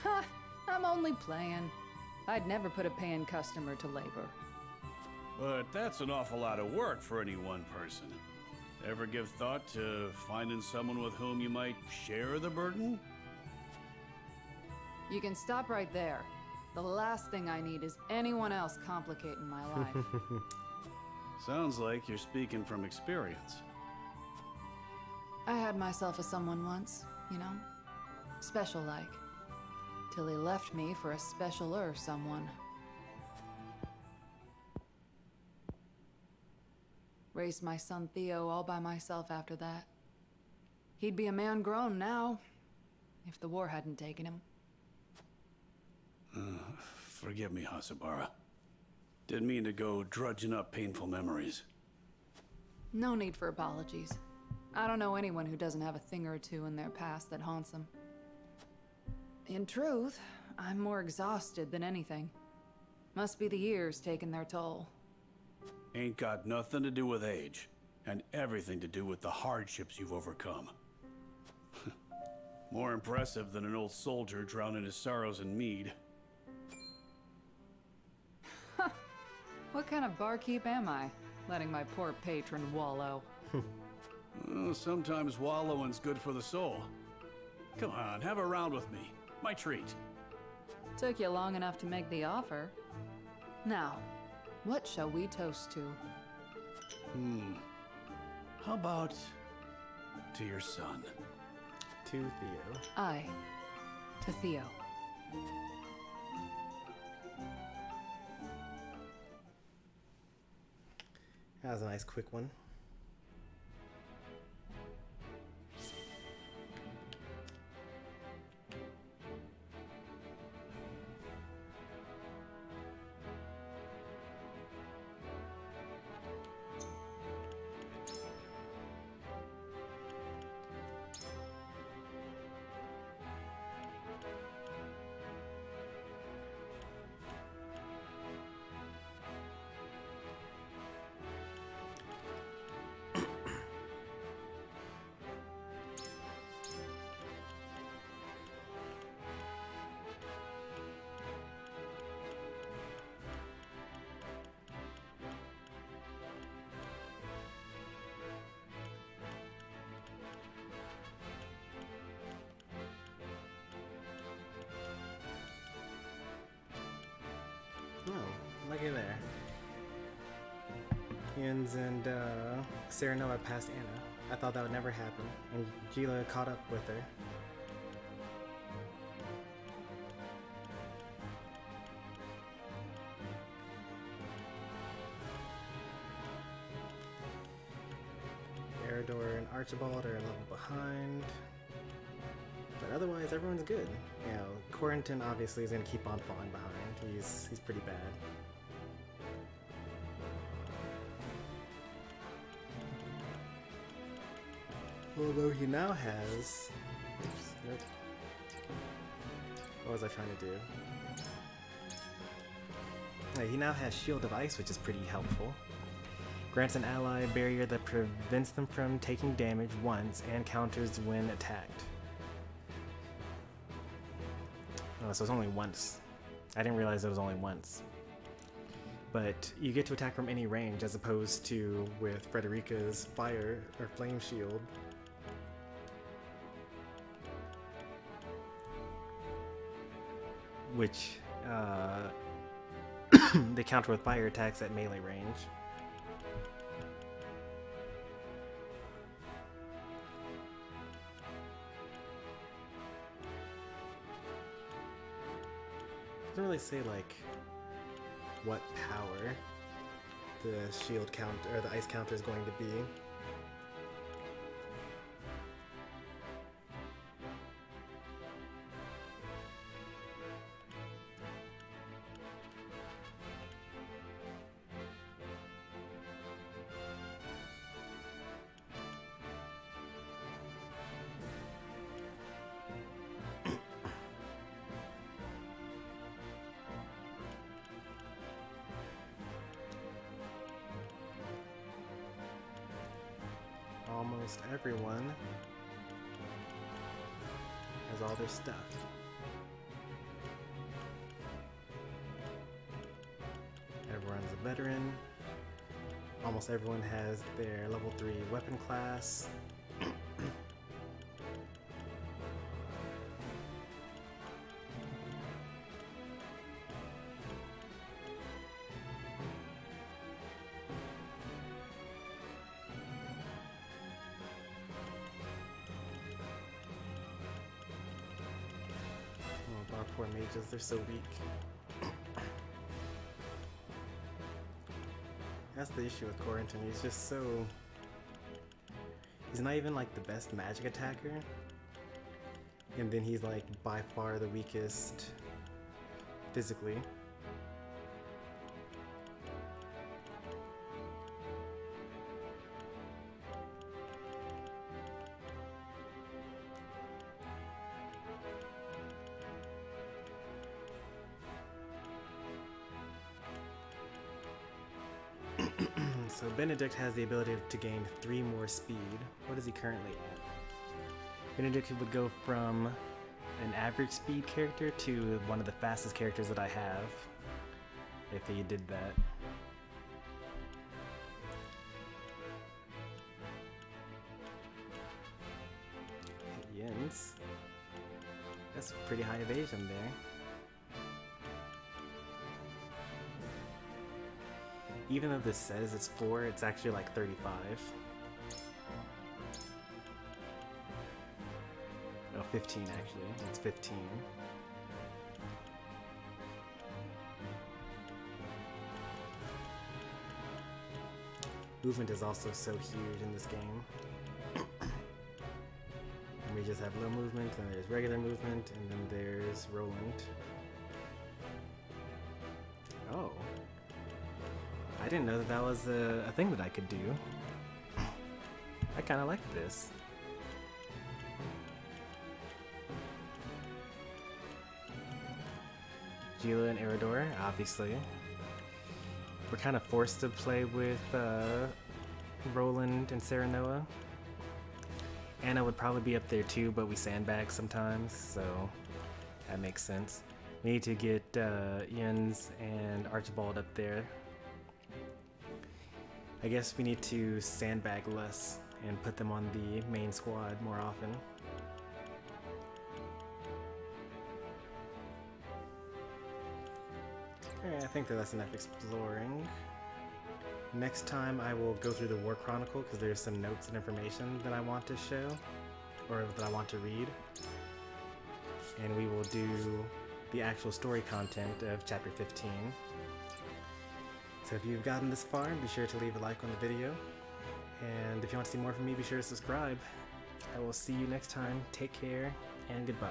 Ha! I'm only playing. I'd never put a paying customer to labor. But that's an awful lot of work for any one person. Ever give thought to finding someone with whom you might share the burden? You can stop right there. The last thing I need is anyone else complicating my life. Sounds like you're speaking from experience. I had myself a someone once, you know? Special-like. Till he left me for a specialer someone. Raised my son Theo all by myself after that. He'd be a man grown now, if the war hadn't taken him. Forgive me, Hasabara. Didn't mean to go drudging up painful memories. No need for apologies. I don't know anyone who doesn't have a thing or two in their past that haunts them. In truth, I'm more exhausted than anything. Must be the years taking their toll. Ain't got nothing to do with age, and everything to do with the hardships you've overcome. More impressive than an old soldier drowning his sorrows in mead. What kind of barkeep am I, letting my poor patron wallow? Well, sometimes wallowing's good for the soul. Come on, have a round with me. My treat. Took you long enough to make the offer. Now, what shall we toast to? How about to your son? To Theo. Aye, to Theo. That was a nice quick one. looky there. Jens and Serenoa passed Anna. I thought that would never happen, and Gila caught up with her. Eridor and Archibald are a level behind. But otherwise, everyone's good. You know, Quarantin obviously is going to keep on falling behind. He's pretty bad. Although he now has... Oops, nope. What was I trying to do? Yeah, he now has Shield of Ice, which is pretty helpful. Grants an ally a barrier that prevents them from taking damage once and counters when attacked. Oh, so it's only once. I didn't realize it was only once. But you get to attack from any range as opposed to with Frederica's fire or flame shield. Which they counter with fire attacks at melee range. Doesn't really say like what power the shield count or the ice counter is going to be. Almost everyone has all their stuff. Everyone's a veteran. Almost everyone has their level 3 weapon class. Our poor mages, they're so weak. That's the issue with Quarantin. He's just so... He's not even like the best magic attacker. And then he's like by far the weakest physically. So Benedict has the ability to gain 3 more speed. What is he currently at? Benedict would go from an average speed character to one of the fastest characters that I have, if he did that. Jens. That's pretty high evasion there. Even though this says it's 4, it's actually like 35. No, 15 actually. It's 15. Movement is also so huge in this game. And we just have low movement, and there's regular movement, and then there's Roland. Oh. I didn't know that that was a thing that I could do. I kind of like this. Gila and Eridor, obviously. We're kind of forced to play with Roland and Serenoa. Anna would probably be up there too, but we sandbag sometimes, so that makes sense. We need to get Jens and Archibald up there. I guess we need to sandbag less and put them on the main squad more often. Alright, I think that that's enough exploring. Next time I will go through the War Chronicle because there's some notes and information that I want to show, or that I want to read. And we will do the actual story content of Chapter 15. So if you've gotten this far, be sure to leave a like on the video. And if you want to see more from me, be sure to subscribe. I will see you next time. Take care, and goodbye.